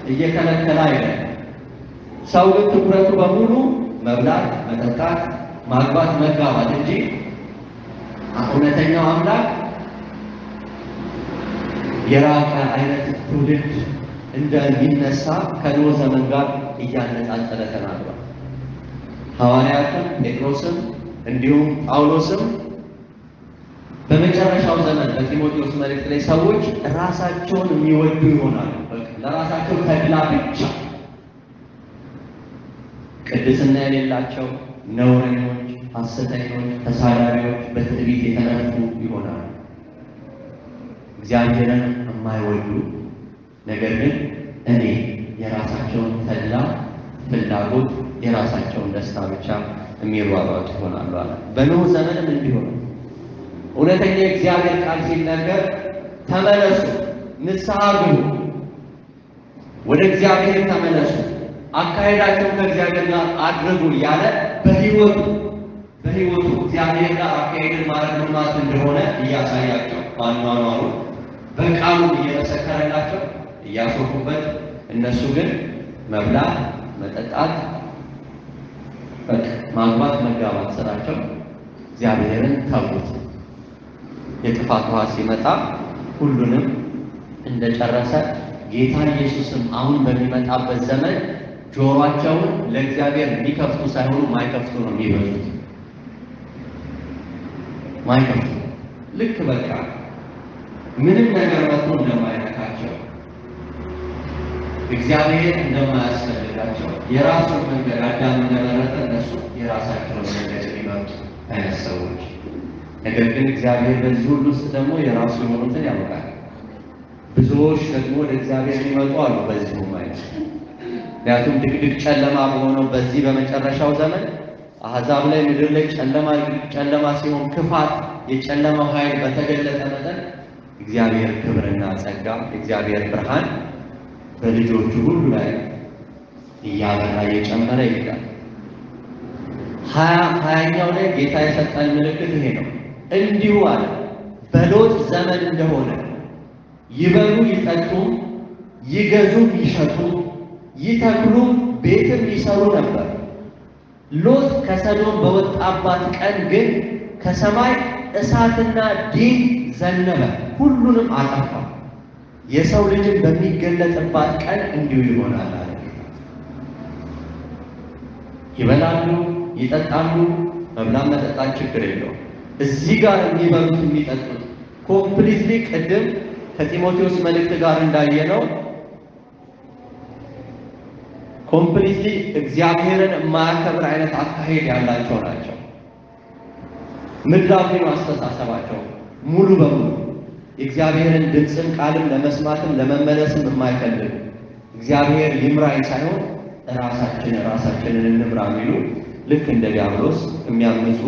እየከለከለ አይደለም። ሰው ግን ትኩረቱ በሙሉ መብላት፣ መጠጣት፣ ማግባት፣ መጋባት እንጂ እውነተኛው አምላክ የራቀ አይነት ትውልድ እንደሚነሳ ከኖህ ዘመን ጋር እያነጻጸረ ተናግሯል። ሐዋርያቱም ጴጥሮስም እንዲሁም ጳውሎስም በመጨረሻው ዘመን በጢሞቴዎስ መልእክት ላይ ሰዎች ራሳቸውን የሚወዱ ይሆናሉ። ለራሳቸው ተድላ ብቻ ቅድስና የሌላቸው ነውረኞች፣ ሐሰተኞች፣ ተሳዳቢዎች፣ በትዕቢት የተነፉ ይሆናሉ። እግዚአብሔርን የማይወዱ ነገር ግን እኔ የራሳቸውን ተድላ ፍላጎት የራሳቸውን ደስታ ብቻ የሚሯሯጡ ይሆናሉ አለ። በኖህ ዘመንም እንዲሁ ነው። እውነተኛ የእግዚአብሔር ቃል ሲነገር ተመለሱ፣ ንስሐ ግቡ፣ ወደ እግዚአብሔር ተመለሱ፣ አካሄዳችሁን ከእግዚአብሔር ጋር አድርጉ ያለ በሕይወቱ እግዚአብሔር ጋር አካሄድን ማድረግ ማለት እንደሆነ እያሳያቸው ባኗኗሩ በቃሉ እየመሰከረላቸው እያሾፉበት፣ እነሱ ግን መብላት፣ መጠጣት፣ ማግባት፣ መጋባት ስራቸው እግዚአብሔርን ተዉት። የጥፋት ውሃ ሲመጣ ሁሉንም እንደጨረሰ ጌታ ኢየሱስም አሁን በሚመጣበት ዘመን ጆሮአቸውን ለእግዚአብሔር የሚከፍቱ ሳይሆኑ ማይከፍቱ ነው የሚበዙት። ማይከፍቱ ልክ በቃ ምንም ነገር መጥቶ እንደማይነካቸው፣ እግዚአብሔር እንደማያስፈልጋቸው፣ የራሱን መንገድ አዳም እንደመረጠ እነሱ የራሳቸውን መንገድ የሚመርጡ አይነት ሰዎች። ነገር ግን እግዚአብሔር በዚህ ሁሉ ውስጥ ደግሞ የራሱ የሆኑትን ያውቃል። ብዙዎች ደግሞ ወደ እግዚአብሔር የሚመጡ አሉ በዚሁ ማለት። ምክንያቱም ድቅድቅ ጨለማ በሆነው በዚህ በመጨረሻው ዘመን አሕዛብ ላይ ምድር ላይ ጨለማ ሲሆን ክፋት፣ የጨለማው ኃይል በተገለጠ መጠን እግዚአብሔር ክብርና ጸጋ፣ እግዚአብሔር ብርሃን በልጆቹ ሁሉ ላይ እያበራ እየጨመረ ይሄዳል። ሀያኛው ላይ ጌታ የሰጠን ምልክት ይሄ ነው። እንዲሁ አለ በሎጥ ዘመን እንደሆነ ይበሉ ይጠጡ፣ ይገዙ ይሸጡ፣ ይተክሉ ቤትም ይሰሩ ነበር። ሎጥ ከሰዶም በወጣባት ቀን ግን ከሰማይ እሳትና ዲን ዘነበ፣ ሁሉንም አጠፋ። የሰው ልጅን በሚገለጥባት ቀን እንዲሁ ይሆናል አለ። ይበላሉ፣ ይጠጣሉ፣ መብላት መጠጣት ችግር የለውም። እዚህ ጋር የሚበሉት የሚጠጡት ኮምፕሊትሊ ቅድም ከጢሞቴዎስ መልእክት ጋር እንዳየነው ኮምፕሊትሊ እግዚአብሔርን የማያከብር አይነት አካሄድ ያላቸው ናቸው። ምድራዊ ነው አስተሳሰባቸው ሙሉ በሙሉ የእግዚአብሔርን ድምፅም ቃልም ለመስማትም ለመመለስም የማይፈልጉ እግዚአብሔር ይምራኝ ሳይሆን ራሳችንን እንምራ የሚሉ ልክ እንደ ዲያብሎስ የሚያምፁ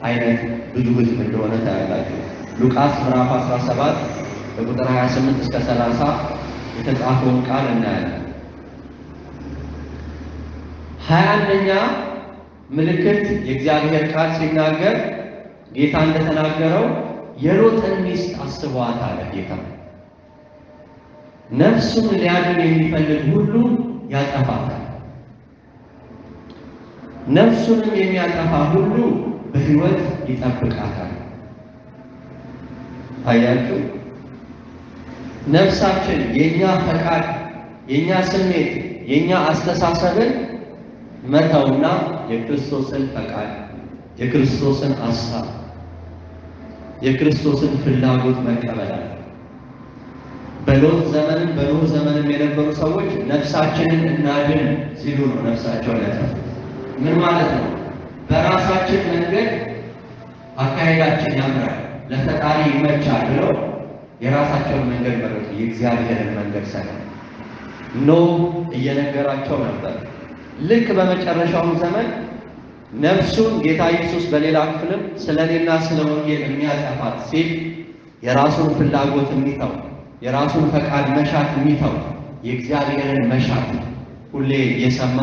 አይነት ብዙ ሕዝብ እንደሆነ ታያላችሁ። ሉቃስ ምዕራፍ 17 ከቁጥር 28 እስከ 30 የተጻፈውን ቃል እናያለን። 21ኛ ምልክት የእግዚአብሔር ቃል ሲናገር ጌታ እንደተናገረው የሎጥን ሚስት አስቧት አለ ጌታ። ነፍሱን ሊያድን የሚፈልግ ሁሉ ያጠፋታል፣ ነፍሱንም የሚያጠፋ ሁሉ በሕይወት ይጠብቃታል። አያችሁ፣ ነፍሳችን የኛ ፈቃድ፣ የኛ ስሜት፣ የኛ አስተሳሰብን መተውና የክርስቶስን ፈቃድ፣ የክርስቶስን ሐሳብ፣ የክርስቶስን ፍላጎት መቀበል አለ። በሎጥ ዘመንም በኖህ ዘመንም የነበሩ ሰዎች ነፍሳችንን እናድን ሲሉ ነው ነፍሳቸውን ያጠፉት። ምን ማለት ነው? በራሳችን መንገድ አካሄዳችን ያምራል፣ ለፈጣሪ ይመቻል ብለው የራሳቸውን መንገድ መረጡ፣ የእግዚአብሔርን መንገድ ሳይሆን። ኖህ እየነገራቸው ነበር። ልክ በመጨረሻው ዘመን ነፍሱን ጌታ ኢየሱስ በሌላ ክፍልም ስለኔና ስለ ወንጌል የሚያጠፋት ሲል የራሱን ፍላጎት የሚተው የራሱን ፈቃድ መሻት የሚተው የእግዚአብሔርን መሻት ሁሌ የሰማ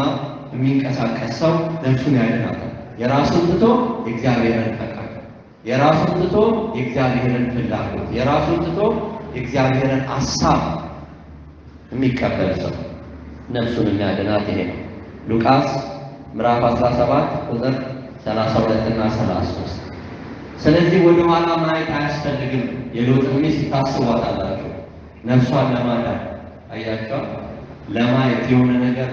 የሚንቀሳቀስ ሰው ነፍሱን ያድናታል፣ የራሱን ትቶ የእግዚአብሔርን ፈቃድ፣ የራሱን ትቶ የእግዚአብሔርን ፍላጎት፣ የራሱን ትቶ የእግዚአብሔርን ሐሳብ የሚቀበል ሰው ነፍሱን የሚያድናት ይሄ ነው። ሉቃስ ምዕራፍ 17 ቁጥር 32 እና 33። ስለዚህ ወደ ኋላ ማየት አያስፈልግም። የሎጥ ሚስት ታስቧታላችሁ፣ ነፍሷን ለማዳን አያቸው ለማየት የሆነ ነገር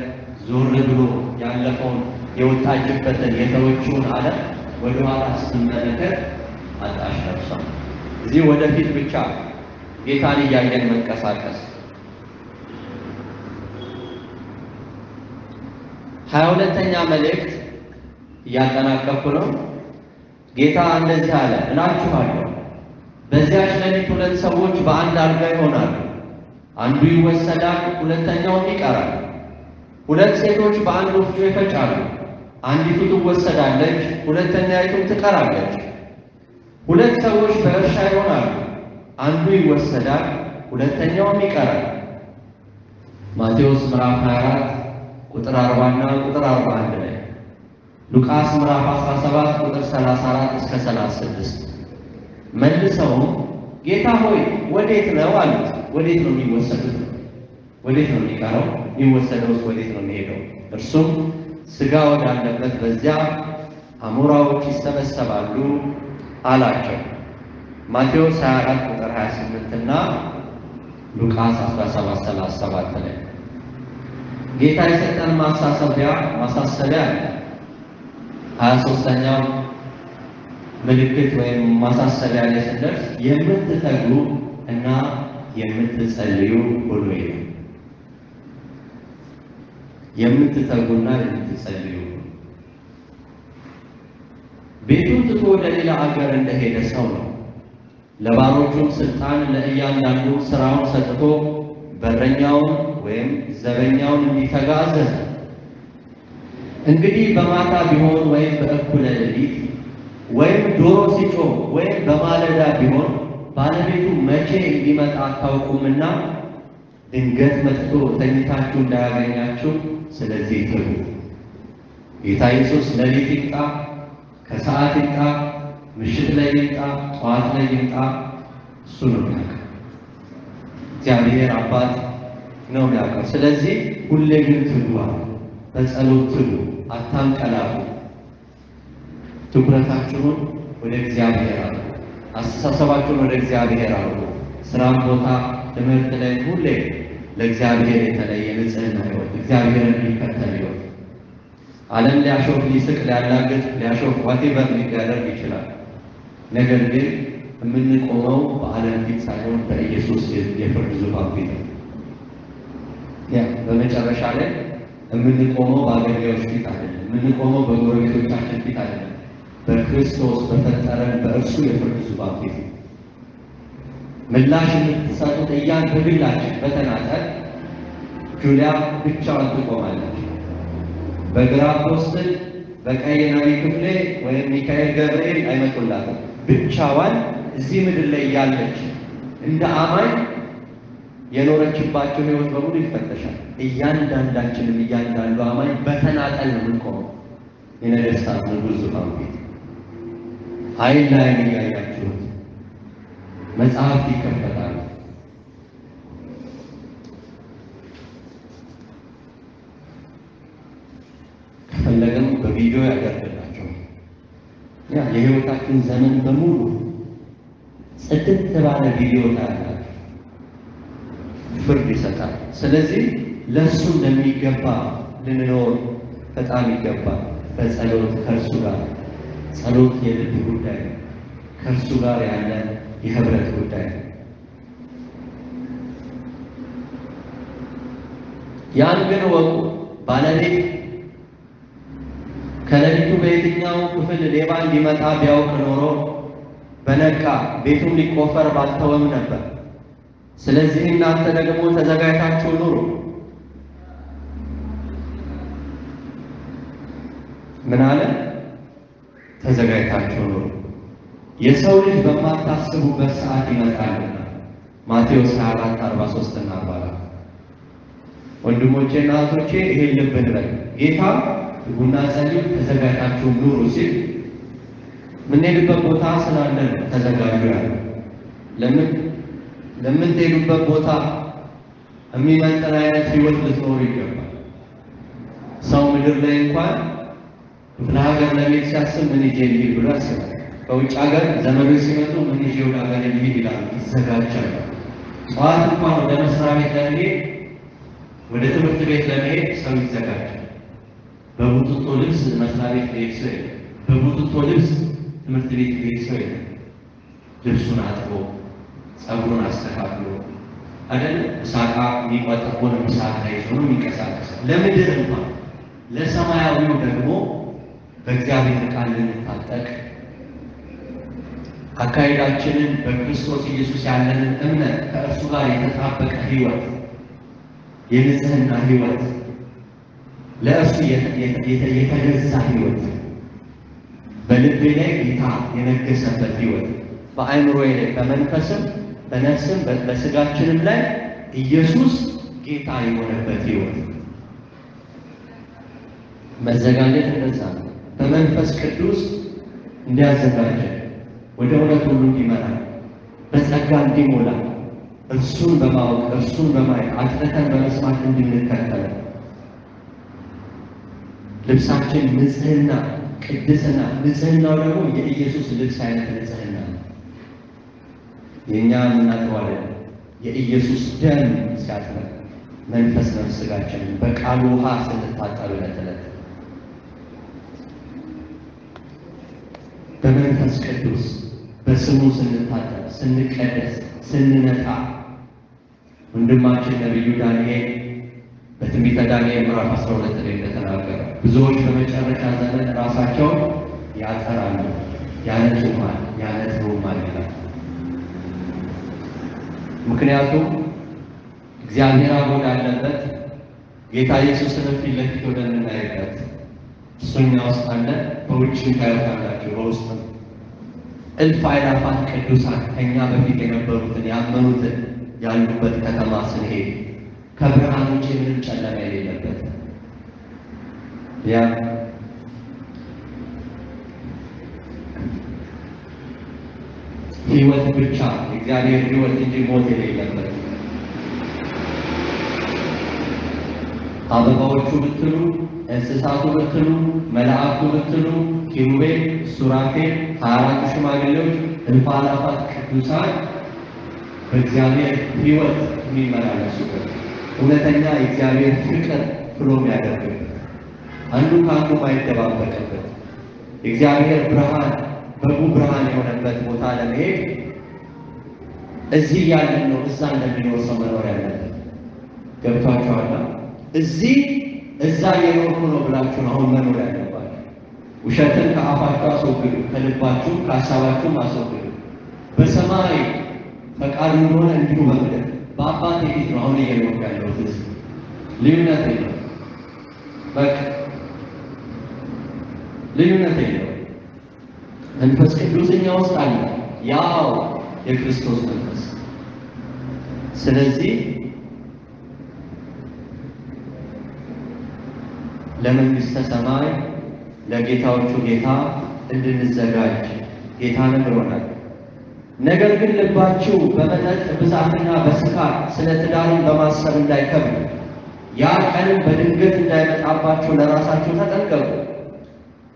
ዞር ብሎ ያለፈውን የወጣችበትን የተወችውን ዓለም ወደ ኋላ ስትመለከት አጣሽ ነፍሷን። እዚህ ወደፊት ብቻ ጌታን እያየን መንቀሳቀስ። 22ኛ መልእክት እያጠናቀቅኩ ነው። ጌታ እንደዚህ አለ፣ እላችኋለሁ በዚያች ሌሊት ሁለት ሰዎች በአንድ አልጋ ይሆናሉ፣ አንዱ ይወሰዳል፣ ሁለተኛውም ይቀራል። ሁለት ሴቶች በአንድ ወፍጮ ይፈጫሉ፣ አንዲቱ ትወሰዳለች፣ ሁለተኛይቱም ትቀራለች። ሁለት ሰዎች በእርሻ ይሆናሉ፣ አንዱ ይወሰዳል፣ ሁለተኛውም ይቀራል። ማቴዎስ ምዕራፍ 24 ቁጥር 40 እና ቁጥር 41 ላይ፣ ሉቃስ ምዕራፍ 17 ቁጥር 34 እስከ 36። መልሰውም ጌታ ሆይ ወዴት ነው አሉት። ወዴት ነው የሚወሰዱት? ወዴት ነው የሚቀረው? የሚወሰደውስ ወዴት ነው የሚሄደው? እርሱም ሥጋ ወዳለበት በዚያ አሞራዎች ይሰበሰባሉ አላቸው። ማቴዎስ 24 ቁጥር 28 እና ሉቃስ 17:37 ላይ ጌታ የሰጠን ማሳሰቢያ አለ። 23ኛው ምልክት ወይም ማሳሰቢያ ላይ ስንደርስ የምትተጉ እና የምትጸልዩ ሁሉ ይላል። የምትተጉና የምትጸልዩ። ቤቱን ትቶ ወደ ሌላ አገር እንደሄደ ሰው ነው። ለባሮቹም ስልጣን ለእያንዳንዱ ስራውን ሰጥቶ በረኛውን ወይም ዘበኛውን እንዲተጋ አዘዘ። እንግዲህ በማታ ቢሆን ወይም በእኩለ ሌሊት ወይም ዶሮ ሲጮህ ወይም በማለዳ ቢሆን ባለቤቱ መቼ እንዲመጣ አታውቁምና ድንገት መጥቶ ተኝታችሁ እንዳያገኛችሁ ስለዚህ ትጉ። ጌታ ኢየሱስ ሌሊት ይምጣ፣ ከሰዓት ይምጣ፣ ምሽት ላይ ይምጣ፣ ጠዋት ላይ ይምጣ፣ እሱ ነው የሚያውቀው። እግዚአብሔር አባት ነው የሚያውቀው። ስለዚህ ሁሌ ግን ትጉ፣ በጸሎት ትጉ፣ አታንቀላፉ። ትኩረታችሁን ወደ እግዚአብሔር አድርጉ። አስተሳሰባችሁን ወደ እግዚአብሔር አድርጉ። ስራም ቦታ፣ ትምህርት ላይ ሁሌ ለእግዚአብሔር የተለየ ንጽህና ሕይወት፣ እግዚአብሔርን የሚከተል ሕይወት። ዓለም ሊያሾፍ፣ ሊስቅ፣ ሊያላግጥ፣ ሊያሾፍ ዋቴቨር ሊያደርግ ይችላል። ነገር ግን የምንቆመው በዓለም ፊት ሳይሆን በኢየሱስ የፍርድ ዙፋን ፊት ነው። በመጨረሻ ላይ የምንቆመው በአገልጋዮች ፊት አይደለም። የምንቆመው በጎረቤቶቻችን ፊት አይደለም። በክርስቶስ በፈጠረን በእርሱ የፍርድ ዙፋን ፊት ነው። ምላሽ የምትሰጡት በግላችን በተናጠል ጁሊያ ብቻዋን ትቆማለች። በግራ ፖስትል በቀኝ ነቢይ ክፍሌ ወይም ሚካኤል ገብርኤል አይመጡላትም። ብቻዋን እዚህ ምድር ላይ ያለች እንደ አማኝ የኖረችባቸው ሕይወት በሙሉ ይፈተሻል። እያንዳንዳችንም እያንዳንዱ አማኝ በተናጠል ነው የምንቆመው የነገሥታት ንጉሥ ዙፋን ፊት። አይን ለዓይን እያያችሁት መጽሐፍት ይከፈታሉ። ከፈለገም በቪዲዮ ያደርግላቸው። የሕይወታችን ዘመን በሙሉ ጽድት ባለ ቪዲዮ ታያላችሁ። ፍርድ ይሰጣል። ስለዚህ ለእሱ እንደሚገባ ልንኖር በጣም ይገባል። በጸሎት ከእርሱ ጋር ጸሎት የልብ ጉዳይ ነው። ከእርሱ ጋር ያለ የህብረት ጉዳይ ነው። ያን ግን ወቁ፣ ባለቤት ከሌሊቱ በየትኛው ክፍል ሌባ እንዲመጣ ቢያውቅ ኖሮ በነቃ ቤቱም ሊቆፈር ባልተወም ነበር። ስለዚህ እናንተ ደግሞ ተዘጋጅታችሁ ኑሩ። ምን አለ? ተዘጋጅታችሁ ኑሩ። የሰው ልጅ በማታስቡበት ሰዓት ይመጣልና። ማቴዎስ 24:43 እና 44። ወንድሞቼና እህቶቼ ይሄን ልብ እንበል። ጌታ ቡና ጸልዩ ተዘጋጅታችሁ ኑሩ ሲል የምንሄድበት ቦታ ስላለ ተዘጋጁ ያለ። ለምትሄዱበት ቦታ የሚመጥን አይነት ህይወት ልትኖሩ ይገባል። ሰው ምድር ላይ እንኳን ለሀገር ለቤት ሲያስብ ምን ይዤ ልሂድ ብሎ ያስባል። ከውጭ ሀገር ዘመዶች ሲመጡ ምን ይዤ ወደ ሀገር ልሂድ ይላል፣ ይዘጋጃል። ጠዋት እንኳን ወደ መስሪያ ቤት ለመሄድ ወደ ትምህርት ቤት ለመሄድ ሰው ይዘጋጃል። በቡትቶ ልብስ መስሪያ ቤት ሊሄድ ሰው የለም። በቡትቶ ልብስ ትምህርት ቤት ሊሄድ ሰው የለም። ልብሱን አጥቦ ጸጉሩን አስተካክሎ አይደል ሳቃ የሚቆጠቁን ሳቃ ይዞ ነው የሚንቀሳቀስ። ለምድር እንኳን ለሰማያዊው ደግሞ በእግዚአብሔር ቃል ልንታጠቅ አካሄዳችንን በክርስቶስ ኢየሱስ ያለንን እምነት ከእርሱ ጋር የተጣበቀ ህይወት፣ የንጽህና ህይወት፣ ለእርሱ የተገዛ ህይወት፣ በልቤ ላይ ጌታ የነገሰበት ህይወት፣ በአእምሮዬ ላይ በመንፈስም በነፍስም በስጋችንም ላይ ኢየሱስ ጌታ የሆነበት ህይወት መዘጋጀት እንደዛ ነው። በመንፈስ ቅዱስ እንዲያዘጋጀን ወደ እውነት ሁሉ እንዲመራ በጸጋ እንዲሞላ እርሱን በማወቅ እርሱን በማየት አጥርተን በመስማት እንድንከተል ልብሳችን ንጽህና፣ ቅድስና፣ ንጽህናው ደግሞ የኢየሱስ ልብስ አይነት ንጽህና ነው። የእኛ እናጥባለን የኢየሱስ ደም ሲያጥበን መንፈስ ነፍስ ስጋችንን በቃሉ ውሃ ስንታጠብ ዕለት በመንፈስ ቅዱስ በስሙ ስንታጠብ ስንቀደስ ስንነጣ ወንድማችን ነቢዩ ዳንኤል በትንቢተ ዳንኤል ምዕራፍ 12 ላይ እንደተናገረ ብዙዎች በመጨረሻ ዘመን ራሳቸውን ያጠራሉ፣ ያነጹማል፣ ያነጽሩማል ይላል። ምክንያቱም እግዚአብሔር አብ ያለበት ጌታ ኢየሱስን ፊት ለፊት ወደምናይበት እሱኛ ውስጥ አለ። በውጭ ታዩታላችሁ፣ በውስጥ እልፍ አእላፋት ቅዱሳን ከኛ በፊት የነበሩትን ያመኑትን ያሉበት ከተማ ስንሄድ ከብርሃን ውጭ ምንም ጨለማ የሌለበት ያ ህይወት ብቻ የእግዚአብሔር ህይወት እንጂ ሞት የሌለበት አበባዎቹ ብትሉ እንስሳቱ ብትሉ መላእክቱ ብትሉ ኪሩቤል ሱራፌል 24 ሽማግሌዎች እልፍ አእላፋት ቅዱሳን በእግዚአብሔር ህይወት የሚመላለሱበት እውነተኛ የእግዚአብሔር ፍቅር ፍሎ የሚያደርግበት አንዱ ከአንዱ ማይደባበቅበት የእግዚአብሔር ብርሃን በጉ ብርሃን የሆነበት ቦታ ለመሄድ እዚህ ያለን ነው እዛ እንደሚኖር ሰው መኖር ያለበት። ገብቷችኋል? እዚህ እዛ የኖርኩ ነው ብላችሁ አሁን መኖር ያለባችሁ። ውሸትን ከአፋችሁ አስወግዱ፣ ከልባችሁ ከሀሳባችሁ አስወግዱ። በሰማይ ፈቃዱ እንደሆነ እንዲሁ በምድር በአባቴ ፊት ነው አሁን እየኖርኩ ያለሁት። ልዩነት የለው፣ በቃ ልዩነት የለው። መንፈስ ቅዱስ እኛ ውስጥ አለ፣ ያው የክርስቶስ መንፈስ። ስለዚህ ለመንግስተ ሰማይ ለጌታዎቹ ጌታ እንድንዘጋጅ ጌታ ነግሮናል። ነገር ግን ልባችሁ በመጠጥ ብዛትና በስካር ስለ ትዳርን በማሰብ እንዳይከብድ ያ ቀንም በድንገት እንዳይመጣባችሁ ለራሳችሁ ተጠንቀቁ።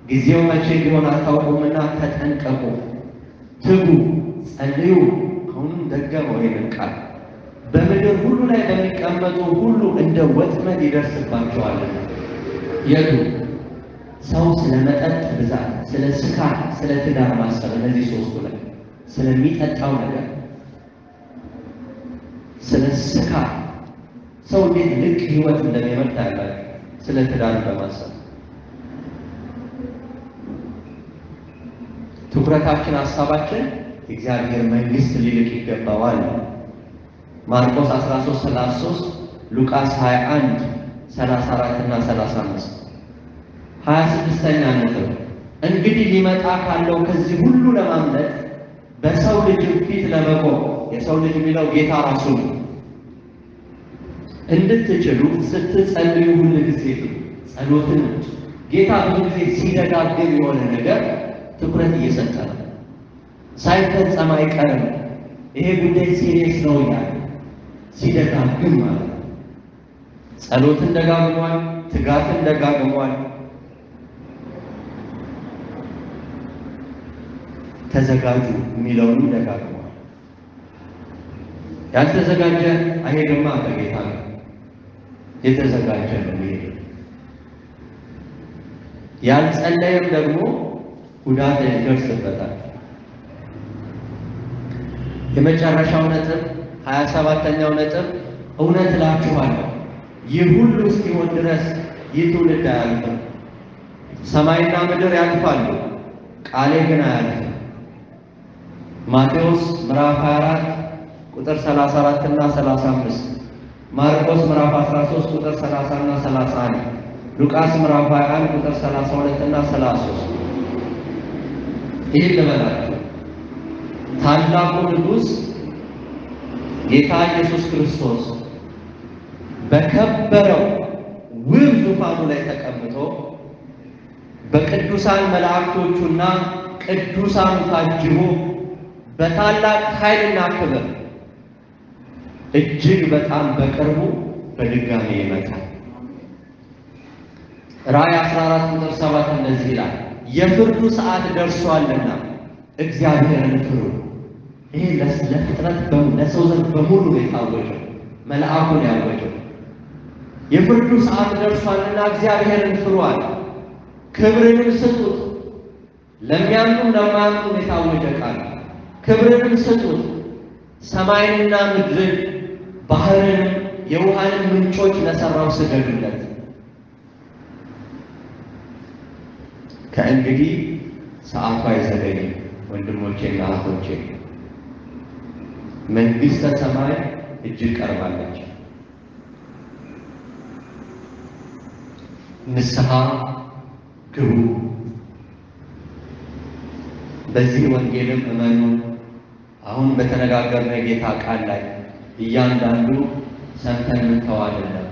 ጊዜው መቼ ሊሆን አታውቁምና ተጠንቀቁ፣ ትጉ፣ ጸልዩ። አሁንም ደገመው ይህንን ቃል በምድር ሁሉ ላይ በሚቀመጡ ሁሉ እንደ ወጥመድ ይደርስባቸዋልና። የቱ ሰው ስለ መጠጥ ብዛት፣ ስለ ስካር፣ ስለ ትዳር ማሰብ፣ እነዚህ ሶስቱ ላይ ስለሚጠጣው ነገር፣ ስለ ስካር ሰው እንዴት ልቅ ህይወት እንደሚመጣ ያላል፣ ስለ ትዳር በማሰብ ትኩረታችን ሐሳባችን እግዚአብሔር መንግስት ሊልቅ ይገባዋል። ማርቆስ 13:33 ሉቃስ 21:34 እና 35 26ኛ ነጥብ እንግዲህ ሊመጣ ካለው ከዚህ ሁሉ ለማምለጥ በሰው ልጅ ፊት ለመቆም የሰው ልጅ የሚለው ጌታ ራሱ እንድትችሉ ስትጸልዩ ሁሉ ጊዜ ጸሎትን ጌታ ብዙ ጊዜ ሲደጋግም የሆነ ነገር ትኩረት እየሰጠ ነው። ሳይፈጸም አይቀርም ይሄ ጉዳይ ሲሪየስ ነው እያለ ሲደጋግም ማለት ነው። ጸሎትን ደጋግሟል፣ ትጋትን ደጋግሟል፣ ተዘጋጁ የሚለውንም ደጋግሟል። ያልተዘጋጀ አይሄድማ ከጌታ ጋር፣ የተዘጋጀ ነው የሚሄድ። ያልጸለየም ደግሞ ጉዳት ይደርስበታል። የመጨረሻው ነጥብ 27ኛው ነጥብ እውነት እላችኋለሁ ይህ ሁሉ እስኪሆን ድረስ ይህ ትውልድ አያልፍም። ሰማይና ምድር ያልፋሉ፣ ቃሌ ግን አያልፍም። ማቴዎስ ምዕራፍ 24 ቁጥር 34 እና 35፣ ማርቆስ ምዕራፍ 13 ቁጥር 30 እና 31፣ ሉቃስ ምዕራፍ 21 ቁጥር 32 እና 33። ይህን ልበላችሁ፣ ታላቁ ንጉሥ ጌታ ኢየሱስ ክርስቶስ በከበረው ውብ ዙፋኑ ላይ ተቀምጦ በቅዱሳን መላእክቶቹና ቅዱሳኑ ታጅቦ በታላቅ ኃይልና ክብር እጅግ በጣም በቅርቡ በድጋሚ ይመጣል። ራእይ 14 ቁጥር 7 እንደዚህ ይላል፣ የፍርዱ ሰዓት ደርሷልና እግዚአብሔርን ፍሩ። ይሄ ለፍጥረት ለሰው ዘንድ በሙሉ የታወጀው መልአኩን ያወጀው የፍርዱ ሰዓት ደርሷልና እግዚአብሔርን ፍሩአል፣ ክብርንም ስጡት። ለሚያምኑ ለማያምኑ የታወጀ ቃል፣ ክብርንም ስጡት። ሰማይንና ምድርን ባህርንም የውሃንን ምንጮች ለሰራው ስገዱለት። ከእንግዲህ ሰዓቱ አይዘገይም ወንድሞቼና እህቶቼ፣ መንግሥተ ሰማይ እጅግ ቀርባለች። ንስሐ ግቡ፣ በዚህ ወንጌልም እመኑ። አሁን በተነጋገርነው የጌታ ቃል ላይ እያንዳንዱ ሰምተን እንተው አይደለም፣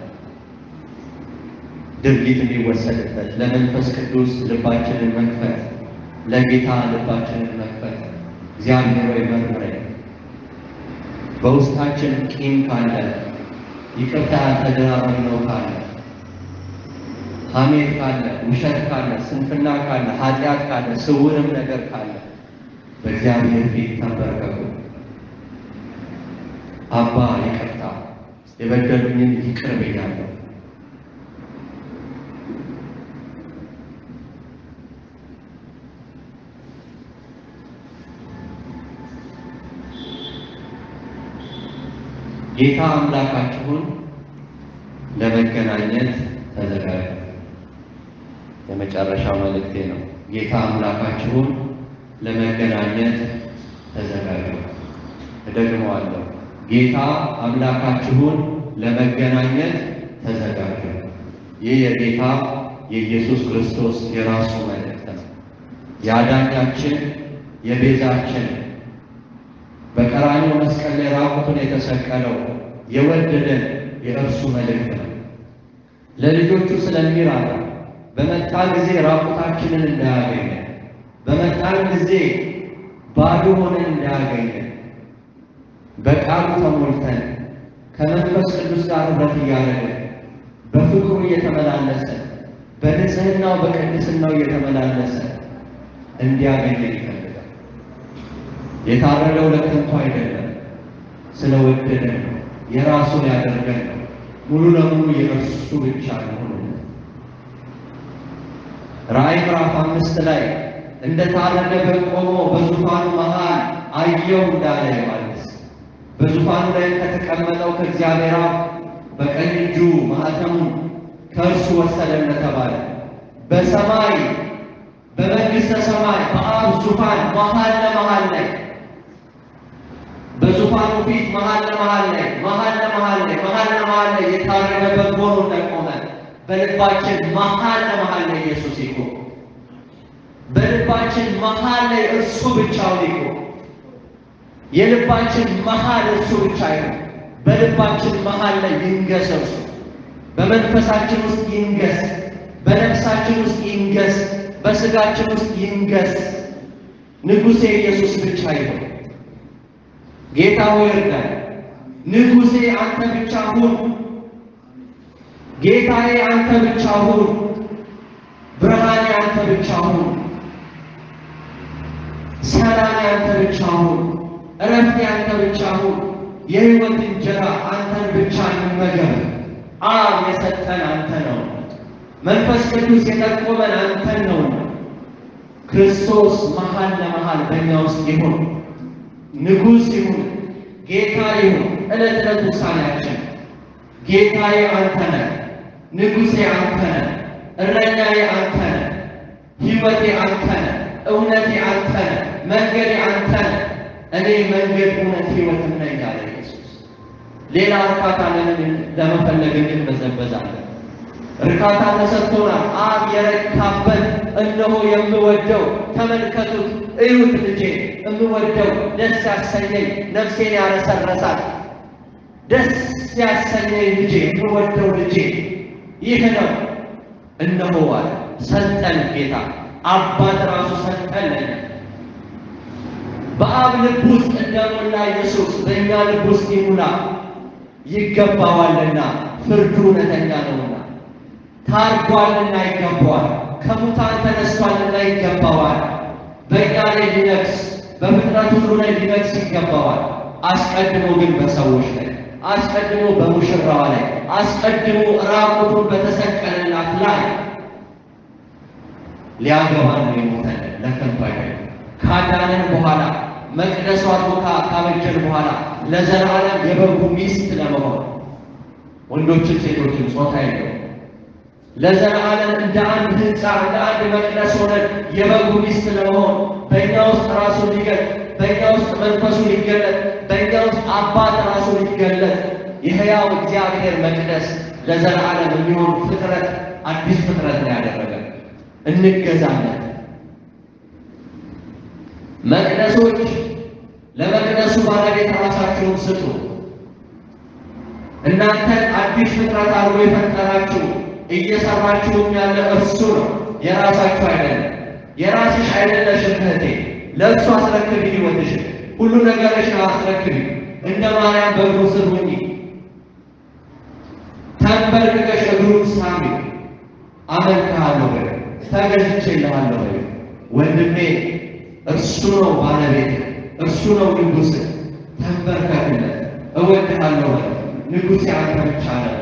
ድርጊት የሚወሰድበት ለመንፈስ ቅዱስ ልባችንን መክፈት፣ ለጌታ ልባችንን መክፈት። እግዚአብሔር ሆይ መርምረኝ፣ በውስጣችን ቂም ካለ፣ ይቅርታ ያልተደራረግነው ካለ፣ ሐሜት ካለ፣ ውሸት ካለ፣ ስንፍና ካለ፣ ኃጢአት ካለ፣ ስውርም ነገር ካለ በእግዚአብሔር ፊት ተንበርከኩ። አባ ይቅርታ፣ የበደሉኝን ይቅር ብያለሁ። ጌታ አምላካችሁን ለመገናኘት ተዘጋጁ። የመጨረሻው መልእክቴ ነው። ጌታ አምላካችሁን ለመገናኘት ተዘጋጁ። እደግመዋለሁ፣ ጌታ አምላካችሁን ለመገናኘት ተዘጋጁ። ይህ የጌታ የኢየሱስ ክርስቶስ የራሱ መልእክት ነው። የአዳኛችን የቤዛችን በቀራንዮ መስቀል ላይ ራቁቱን የተሰቀለው የወደደን የእርሱ መልእክት ነው። ለልጆቹ ስለሚራራ በመጣ ጊዜ ራቁታችንን እንዳያገኘን፣ በመጣን ጊዜ ባዶ ሆነን እንዳያገኘን፣ በቃሉ ተሞልተን ከመንፈስ ቅዱስ ጋር ኅብረት እያደረግን በፍቅሩ እየተመላለሰ በንጽህናው በቅድስናው እየተመላለሰ እንዲያገኘን ይፈልጋል። የታረደው ለከንቱ አይደለም፣ ስለወደደን ነው፣ የራሱ ሊያደርገን ነው፣ ሙሉ ለሙሉ የእርሱ ብቻ ነው። ራእይ ምዕራፍ 5 ላይ እንደታረደ በግ ቆሞ በዙፋኑ መሃል አየሁ እንዳለ ዮሐንስ፣ በዙፋኑ ላይ ከተቀመጠው ከእግዚአብሔር አብ በቀኝ እጁ ማኅተሙን ከእርሱ ወሰደ እንደተባለ በሰማይ በመንግሥተ ሰማይ በአብ ዙፋን መሃል ለመሃል ላይ በዙፋኑ ፊት መሃል ለመሃል ላይ የታረደ በግ ሆኖ እንደቆመ በልባችን መሃል ለመሃል ላይ ኢየሱስ ይቆም። በልባችን መሃል ላይ እርሱ ብቻውን ይቆም። የልባችን መሃል እርሱ ብቻ ይሁን። በልባችን መሃል ላይ ይንገስ እርሱ። በመንፈሳችን ውስጥ ይንገስ። በነፍሳችን ውስጥ ይንገስ፣ በስጋችን ውስጥ ይንገስ። ንጉሴ ኢየሱስ ብቻ ይሁን። ጌታ ሆይ እርዳን። ንጉሴ አንተ ብቻ ሁን። ጌታዬ አንተ ብቻ ሁን። ብርሃኔ አንተ ብቻ ሁን። ሰላሜ አንተ ብቻ ሁን። እረፍቴ አንተ ብቻ ሁን። የሕይወት እንጀራ አንተን ብቻ እንመገብ። አብ የሰጠን አንተ ነው። መንፈስ ቅዱስ የጠቆመን አንተን ነው። ክርስቶስ መሃል ለመሃል በእኛ ውስጥ ይሁን። ንጉሥ ይሁን። ጌታ ይሁን። ዕለት ዕለት ውሳኔያችን ጌታዬ አንተ ነህ፣ ንጉሴ አንተ ነህ፣ እረኛዬ አንተ ነህ፣ ሕይወቴ አንተ ነህ፣ እውነቴ አንተ ነህ፣ መንገዴ አንተ ነህ። እኔ መንገድ፣ እውነት፣ ሕይወት ነኝ አለ ኢየሱስ። ሌላ እርካታ ለመፈለግ እንበዘበዛለን። እርካታ ተሰጥቶናል። አብ የረካበት እነሆ የምወደው፣ ተመልከቱት፣ እዩት፣ ልጄ የምወደው፣ ደስ ያሰኘኝ፣ ነፍሴን ያረሰረሳት፣ ደስ ያሰኘኝ ልጄ፣ የምወደው ልጄ ይህ ነው። እነሆ አለ ሰጠን ጌታ። አባት ራሱ ሰጠን። በአብ ልብ ውስጥ እንደሞላ ኢየሱስ በእኛ ልብ ውስጥ ይሙላ። ይገባዋልና፣ ፍርዱ እውነተኛ ነውና። ታርጓልና ይገባዋል። ከሙታን ተነስቷልና ይገባዋል። በእኛ ላይ ሊነግስ፣ በፍጥረት ሁሉ ላይ ሊነግስ ይገባዋል። አስቀድሞ ግን በሰዎች ላይ፣ አስቀድሞ በሙሽራዋ ላይ፣ አስቀድሞ ራቁቱን በተሰቀለላት ላይ ሊያገባን ነው የሞተልን። ለከንቱ አይደለም። ካዳንን በኋላ መቅደሷ ቦታ ካበጀን በኋላ ለዘላለም የበጉ ሚስት ለመሆን ወንዶችን ሴቶችን ጾታ የለው ለዘላለም እንደ አንድ ሕንፃ እንደ አንድ መቅደስ ሆነን የበጉ ሚስት ለመሆን በእኛ ውስጥ ራሱ ሊገለጥ፣ በእኛ ውስጥ መንፈሱ ሊገለጥ፣ በእኛ ውስጥ አባት ራሱ ሊገለጥ የሕያው እግዚአብሔር መቅደስ ለዘላለም የሚሆን ፍጥረት አዲስ ፍጥረት ነው ያደረገ። እንገዛለን። መቅደሶች ለመቅደሱ ባለቤት ራሳቸውን ስጡ። እናንተን አዲስ ፍጥረት አድርጎ የፈጠራችሁ እየሰራችሁም ያለ እርሱ ነው፣ የራሳችሁ አይደለም። የራስሽ አይደለሽም እህቴ። ለእርሱ አስረክቢ ሕይወትሽን፣ ሁሉ ነገርሽን አስረክቢ። እንደ ማርያም በእግሩ ስር ሁኚ። ተንበርክከሽ እግሩን ሳሚ። አመልክሃለሁ በይ፣ ተገዝቼልሃለሁ በይ። ወንድሜ እርሱ ነው ባለቤት፣ እርሱ ነው ንጉሥ። ተንበርከክለት። እወድሃለሁ በይ። ንጉሥ አንተ ብቻ ነህ።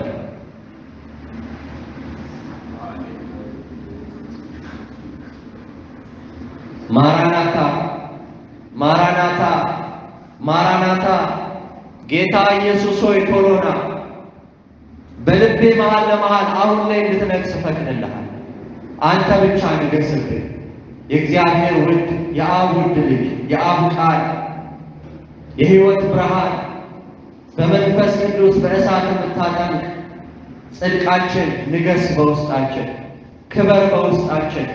ማራናታ ማራናታ ማራናታ፣ ጌታ ኢየሱስ ሆይ ቶሎና። በልቤ መሃል ለመሃል አሁን ላይ እንድትነግስ ፈቅድልሃል። አንተ ብቻ ንገስብኝ። የእግዚአብሔር ውድ፣ የአብ ውድ ልጅ፣ የአብ ቃል፣ የሕይወት ብርሃን፣ በመንፈስ ቅዱስ በእሳት የምታጠምቅ ጽድቃችን ንገስ በውስጣችን፣ ክበር በውስጣችን።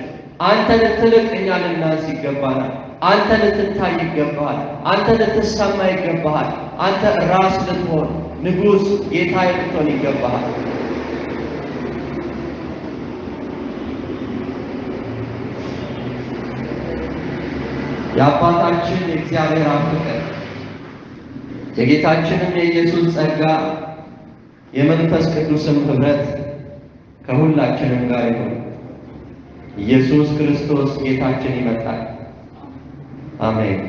አንተ ልትልቅ እኛ ልናንስ ይገባናል። አንተ ልትታይ ይገባሃል። አንተ ልትሰማ ይገባሃል። አንተ ራስ ልትሆን ንጉሥ ጌታ ልትሆን ይገባሃል። የአባታችን የእግዚአብሔር አብ ፍቅር የጌታችንም የኢየሱስ ጸጋ የመንፈስ ቅዱስም ኅብረት ከሁላችንም ጋር ይሁን። ኢየሱስ ክርስቶስ ጌታችን ይመጣል። አሜን።